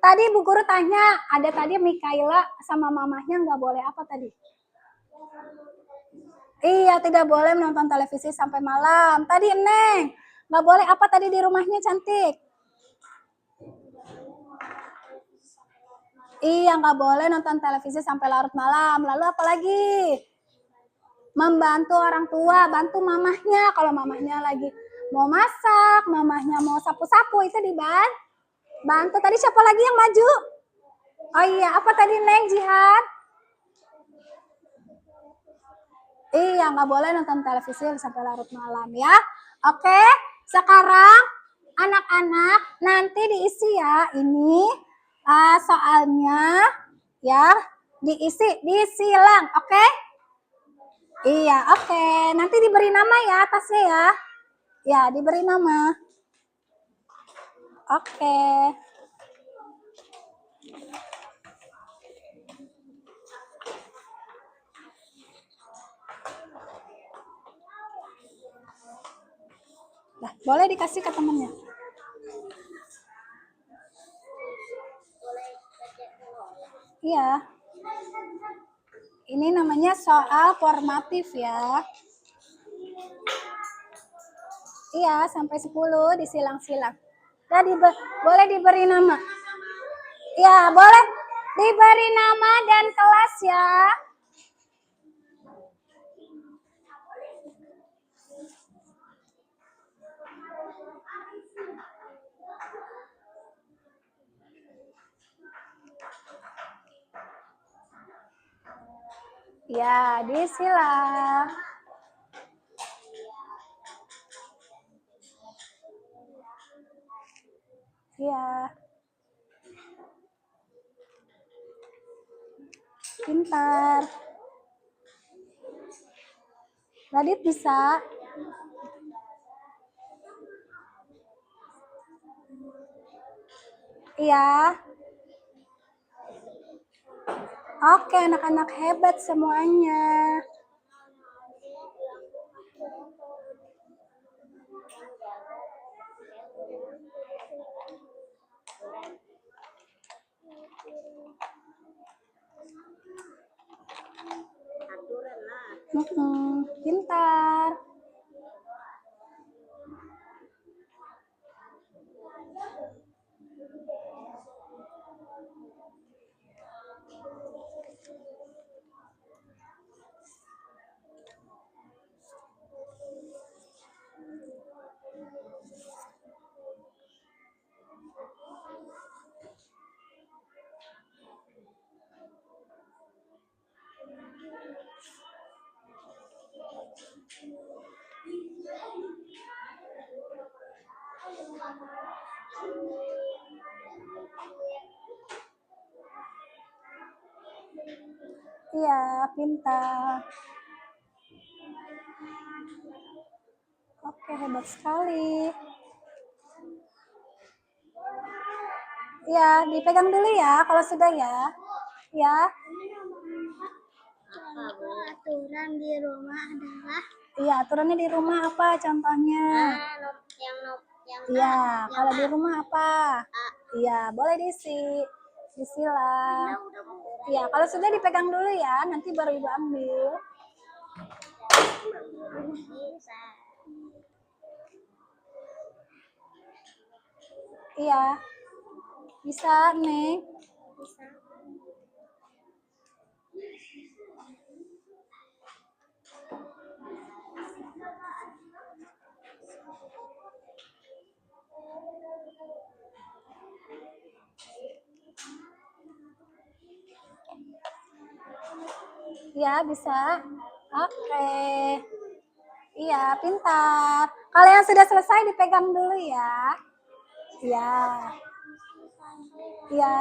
tadi Bu Guru tanya, ada tadi Mikaela sama mamahnya nggak boleh apa tadi? Iya, tidak boleh menonton televisi sampai malam. Tadi Neng, nggak boleh apa tadi di rumahnya cantik? Iya, nggak boleh nonton televisi sampai larut malam. Lalu apa lagi? Membantu orang tua, bantu mamahnya. Kalau mamahnya lagi mau masak, mamahnya mau sapu-sapu, itu dibantu. Tadi siapa lagi yang maju? Oh iya, apa tadi Neng Jihad? Iya, nggak boleh nonton televisi sampai larut malam ya. Oke, sekarang anak-anak nanti diisi ya ini soalnya ya disilang, oke? Iya, oke. Nanti diberi nama ya atasnya ya. Ya, diberi nama. Oke. Nah, boleh dikasih ke temennya. Iya. Ini namanya soal formatif ya. Iya, sampai 10 disilang-silang. Nah, boleh diberi nama. Ya, boleh diberi nama dan kelas ya. Ya, disilang. Ya. Pintar. Radit bisa. Iya. Oke, anak-anak hebat semuanya. Pintar. Iya, pintar. Oke, hebat sekali. Ya, dipegang dulu ya kalau sudah ya. Ya. Aturan di rumah adalah Iya, aturannya di rumah apa contohnya? Iya, kalau di rumah apa? Iya, boleh disilang. Iya, kalau sudah dipegang dulu ya, nanti baru Ibu ambil. Iya. Bisa, Neng. Iya, bisa. Oke. Iya, pintar. Kalau yang sudah selesai dipegang dulu ya. Iya. Iya.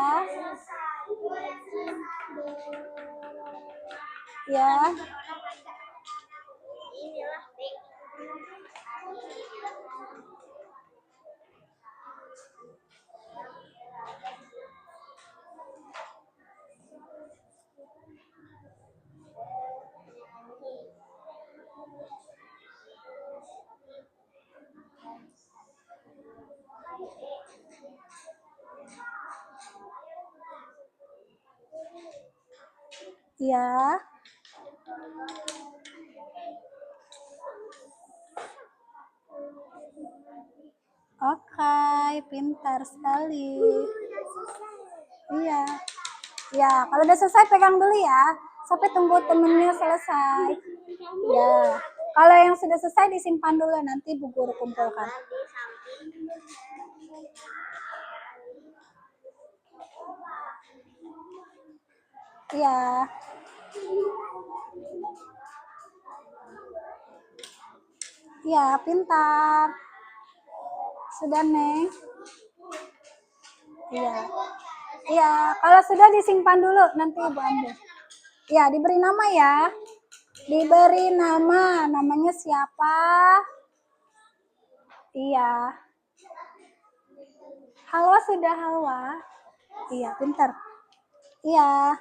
Iya. Iya. Oke, pintar sekali. Iya. Ya, kalau udah selesai pegang dulu ya. Sampai tunggu temennya selesai. Ya, kalau yang sudah selesai disimpan dulu, nanti Bu Guru kumpulkan. Iya. Iya, pintar. Sudah, Neng? Iya. Iya, kalau sudah disimpan dulu, nanti Ibu ambil. Iya, diberi nama ya. Diberi nama, namanya siapa? Iya. Halwa sudah Halwa. Iya, pintar. Iya.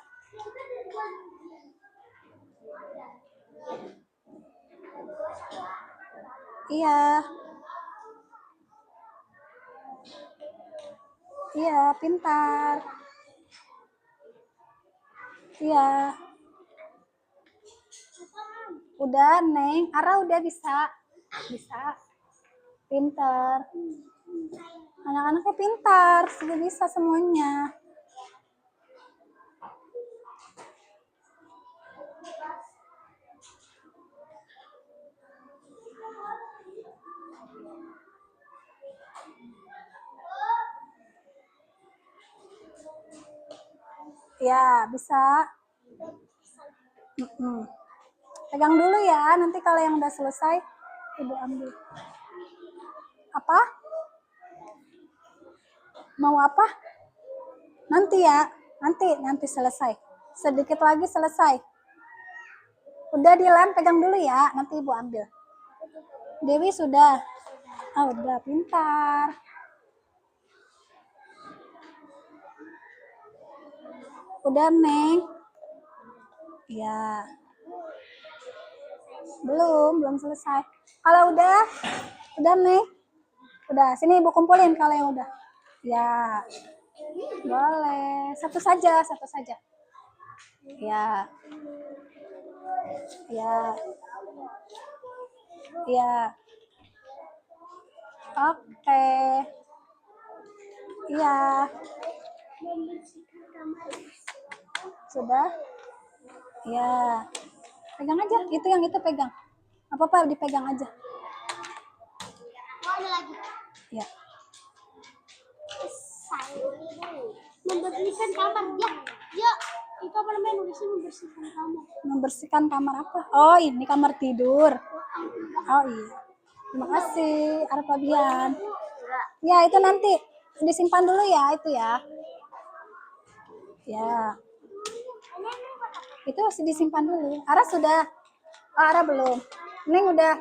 Iya. Iya, pintar. Iya. Udah, Neng. Ara udah bisa. Bisa. Pintar. Anak-anaknya pintar, sudah bisa semuanya. Ya, bisa. Pegang dulu ya, nanti kalau yang udah selesai, Ibu ambil. Apa? Mau apa? Nanti ya, nanti selesai. Sedikit lagi selesai. Udah dilem, pegang dulu ya, nanti Ibu ambil. Dewi sudah. Oh, udah pintar. Udah, Neng. Ya. Belum selesai. Kalau udah Neng. Udah, sini Ibu kumpulin kalau yang udah. Ya. Boleh. Satu saja. Ya. Ya. Ya. Oke. Iya. Sudah? Ya. Pegang aja. Itu yang itu pegang. Apa-apa dipegang aja. Ya. Membersihkan kamar. Ya. Itu apa namanya? Membersihkan kamar. Membersihkan kamar apa? Oh, ini kamar tidur. Oh iya. Terima kasih, Arfabian. Ya, itu nanti disimpan dulu ya, itu ya. Ya. Itu harus disimpan dulu. Ara sudah. Oh, Ara belum. Neng udah.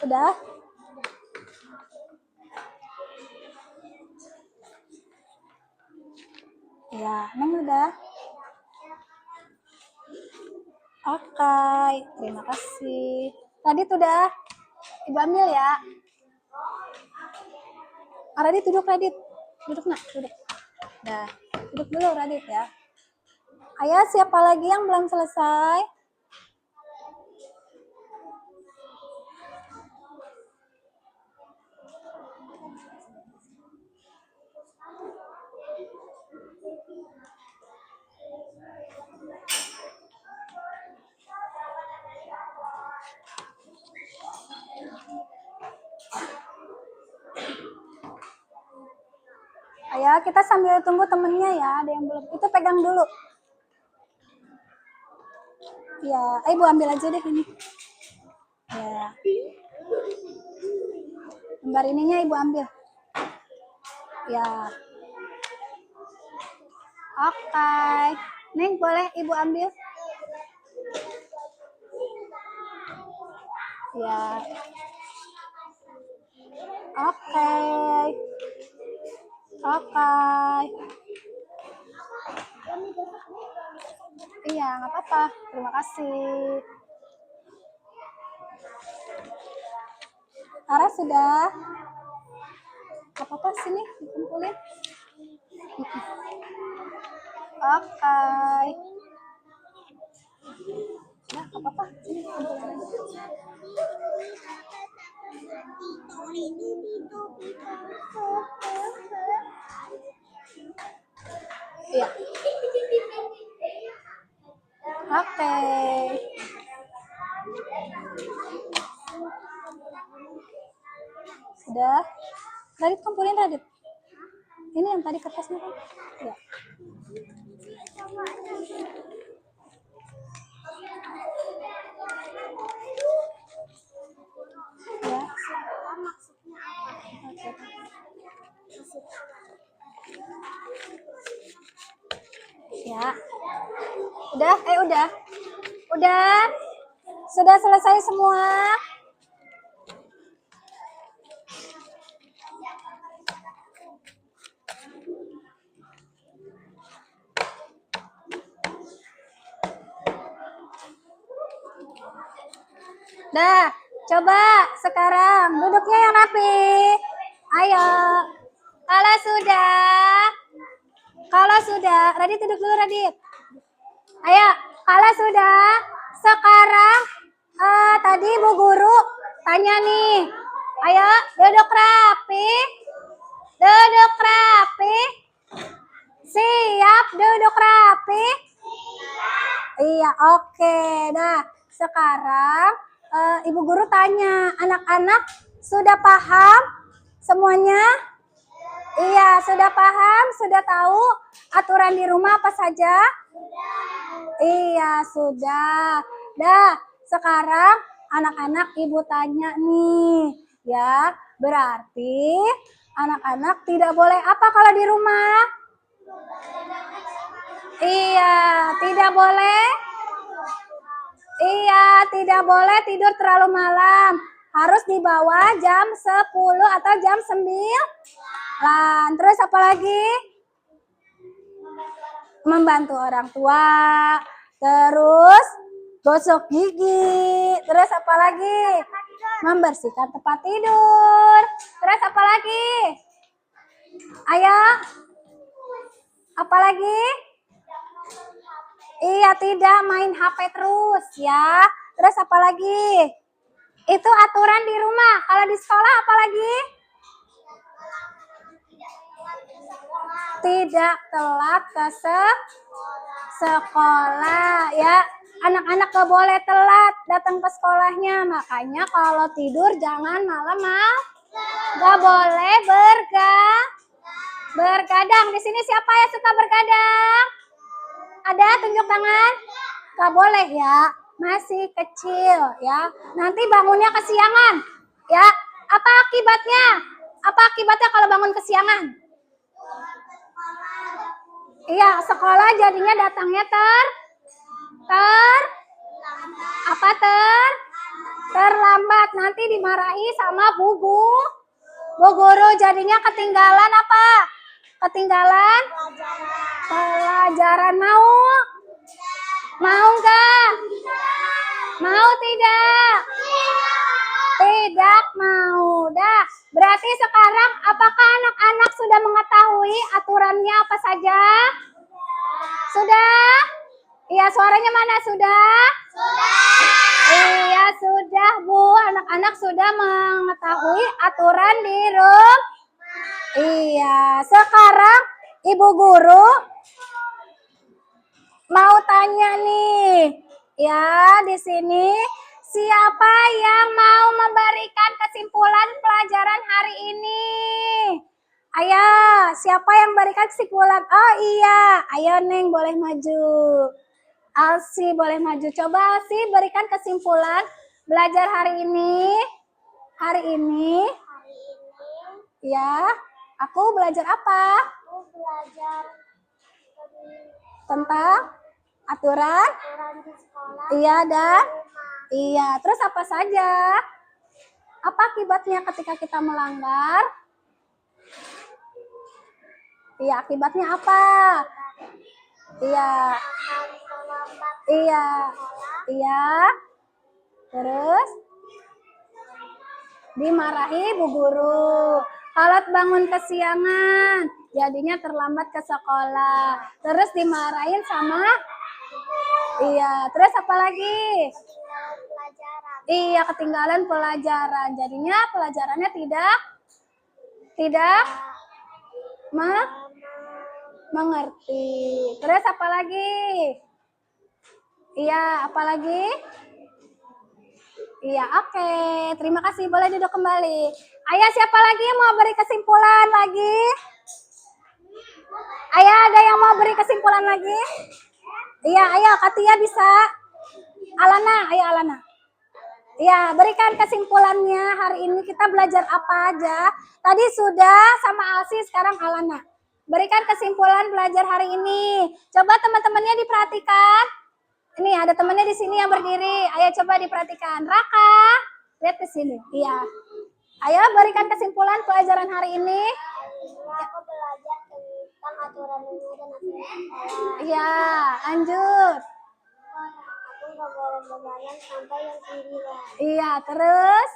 Udah? Ya, Neng udah. Oke, terima kasih. Tadi udah. Ibu ambil ya. Radit duduk, Radit. Duduk, nak. Duduk. Dah. Duduk dulu, Radit ya. Ayo, siapa lagi yang belum selesai? Ayo, kita sambil tunggu temennya ya. Ada yang belum. Itu pegang dulu. Ya, Ibu ambil aja deh ini. Ya. Lembar ininya Ibu ambil. Ya. Oke. Neng, boleh Ibu ambil? Ya. Oke. Iya, nggak apa-apa. Terima kasih. Ara sudah? Apa-apa sini dikumpulin. Oke. Nah, apa-apa sini kumpulin aja. Iya. Oke. Sudah. Radit kumpulin Radit. Ini yang tadi kertasnya kan? Ya. Ya. Ya. Udah? Udah. Udah. Sudah selesai semua? Dah, coba sekarang duduknya yang rapi. Ayo. Kalau sudah, Radit duduk dulu Radit. Ayo, kalau sudah, sekarang tadi Bu Guru tanya nih. Ayo, duduk rapi. Duduk rapi. Siap, duduk rapi. Iya, oke. Nah, sekarang Ibu Guru tanya, anak-anak sudah paham semuanya? Iya, sudah paham, sudah tahu aturan di rumah apa saja? Iya, sudah. Dah, sekarang anak-anak Ibu tanya nih, ya. Berarti anak-anak tidak boleh apa kalau di rumah? Iya, tidak boleh. Iya, tidak boleh tidur terlalu malam. Harus di bawah jam 10 atau jam 9. Terus apa lagi? Membantu orang tua. Terus gosok gigi. Terus apa lagi? Membersihkan tempat tidur. Terus apa lagi? Ayo. Apa lagi? Iya, tidak main HP terus ya. Terus apa lagi? Itu aturan di rumah. Kalau di sekolah apa lagi? Tidak telat ke sekolah ya. Anak-anak gak boleh telat datang ke sekolahnya. Makanya kalau tidur jangan malam. Gak boleh bergadang. Di sini siapa yang suka bergadang? Ada? Tunjuk tangan. Gak boleh ya. Masih kecil ya. Nanti bangunnya kesiangan ya. Apa akibatnya? Apa akibatnya kalau bangun kesiangan? Iya, sekolah jadinya datangnya terlambat. Nanti dimarahi sama Bu Guru. Jadinya ketinggalan apa? Ketinggalan pelajaran. Mau nggak? Mau tidak? Tidak mau. Dah. Berarti sekarang apakah anak-anak sudah mengetahui aturannya apa saja? Sudah? Iya, suaranya mana? Sudah? Iya, sudah Bu. Anak-anak sudah mengetahui aturan di rumah. Iya, sekarang Ibu Guru mau tanya nih. Ya, di sini siapa yang mau memberikan kesimpulan pelajaran hari ini? Ayo, siapa yang memberikan kesimpulan? Oh iya, ayo Neng boleh maju. Alsi boleh maju. Coba Alsi berikan kesimpulan belajar hari ini. Hari ini. Ya, aku belajar apa? Aku belajar Tentang aturan di sekolah. Iya, dan iya. Terus apa saja? Apa akibatnya ketika kita melanggar? Iya, akibatnya apa? Iya. Iya. Iya. Terus dimarahi Bu Guru. Kalau bangun kesiangan, jadinya terlambat ke sekolah. Terus dimarahin sama. Iya, terus apa lagi? Iya, ketinggalan pelajaran. Jadinya pelajarannya tidak mengerti. Terus apa lagi? Iya, apa lagi? Iya, oke. Terima kasih. Boleh duduk kembali. Ayah, siapa lagi yang mau beri kesimpulan lagi? Ayah, ada yang mau beri kesimpulan lagi? Iya, ayo Katia bisa. Alana, ayo Alana. Iya, berikan kesimpulannya. Hari ini kita belajar apa aja? Tadi sudah sama Alsi, sekarang Alana. Berikan kesimpulan belajar hari ini. Coba teman-temannya diperhatikan. Ini ada temannya di sini yang berdiri. Ayo coba diperhatikan. Raka, lihat ke sini. Iya. Ayo berikan kesimpulan pelajaran hari ini. Aku belajar tentang aturan rumah dan aturan sekolah. Iya, lanjut. Aku nggak boleh begadang sampai yang 9. Iya, terus?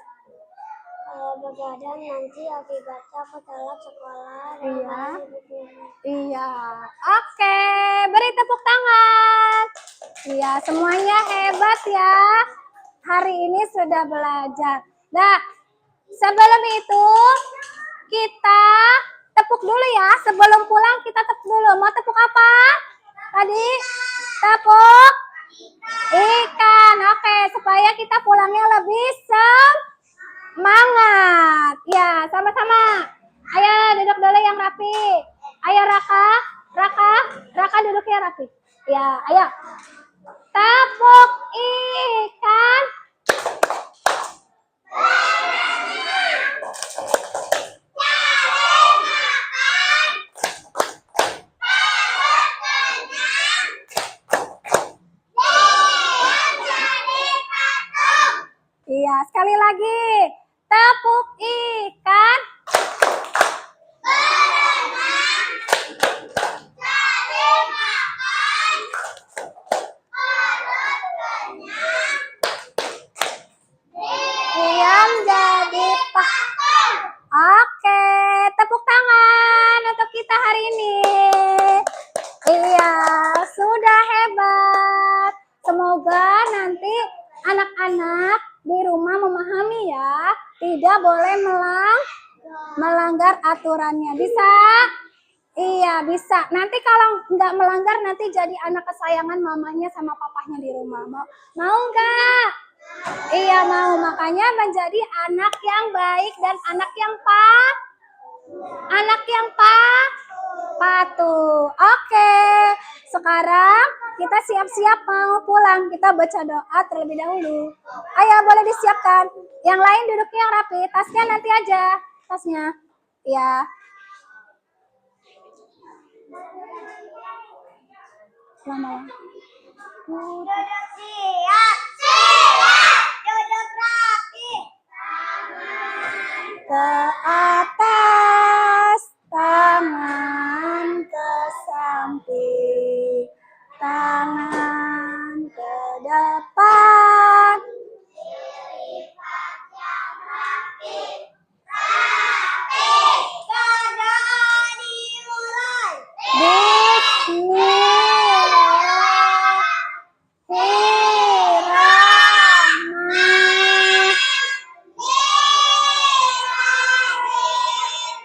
Kalau begadang nanti akibatnya aku telat sekolah dan Iya. banyak bukunya. Iya. Oke, beri tepuk tangan. Iya, semuanya hebat ya. Hari ini sudah belajar. Nah, sebelum itu kita tepuk dulu ya. Sebelum pulang kita tepuk dulu. Mau tepuk apa? Tadi tepuk ikan. Oke, supaya kita pulangnya lebih semangat. Ya, sama-sama. Ayo duduk dulu yang rapi. Ayo Raka duduknya rapi. Ya, ayo. Tepuk ikan. Iya, sekali lagi. Tepuk ikan. Diam jadi patung. Oke, tepuk tangan untuk kita hari ini. Iya, sudah hebat. Semoga nanti anak-anak di rumah memahami ya. Tidak boleh melanggar aturannya. Bisa? Iya, bisa. Nanti kalau nggak melanggar nanti jadi anak kesayangan mamanya sama papahnya di rumah. Mau nggak? Iya mau, makanya menjadi anak yang baik dan anak yang patuh. Oke, sekarang kita siap-siap mau pulang. Kita baca doa terlebih dahulu. Ayo boleh disiapkan. Yang lain duduknya yang rapi. Tasnya nanti aja. Tasnya. Ya. Selamat. Duduk siap. Siap. Duduk rapi. Ke atas, tangan ke samping, tangan ke depan. Doa dimulai. Bismillahirrahmanirrahim.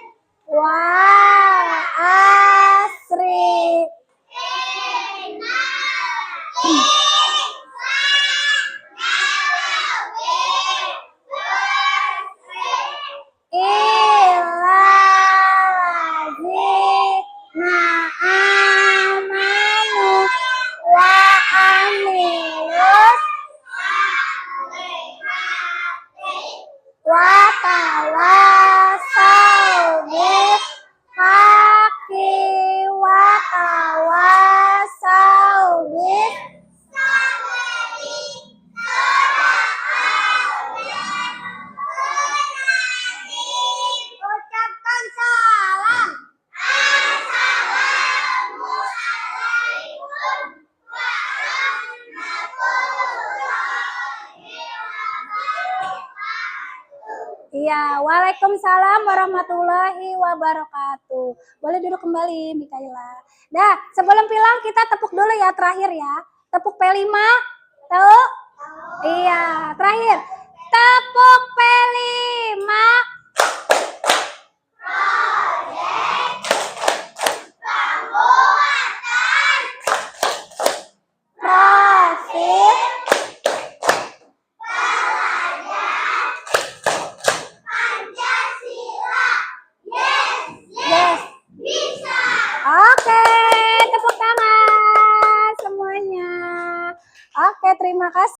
Wal asri. Illallazina amanu wa amilus wa tawasau bil haqqi wa tawasau bis Ucapkan salam. Iya, waalaikumsalam warahmatullahi wabarakatuh. Boleh duduk kembali, Mikaela. Dah, sebelum pulang kita tepuk dulu ya, terakhir ya. Tepuk P5. Tahu? Iya, terakhir. Tepuk P5. Profit. Yes. Oke, tepuk tangan semuanya. Oke, terima kasih.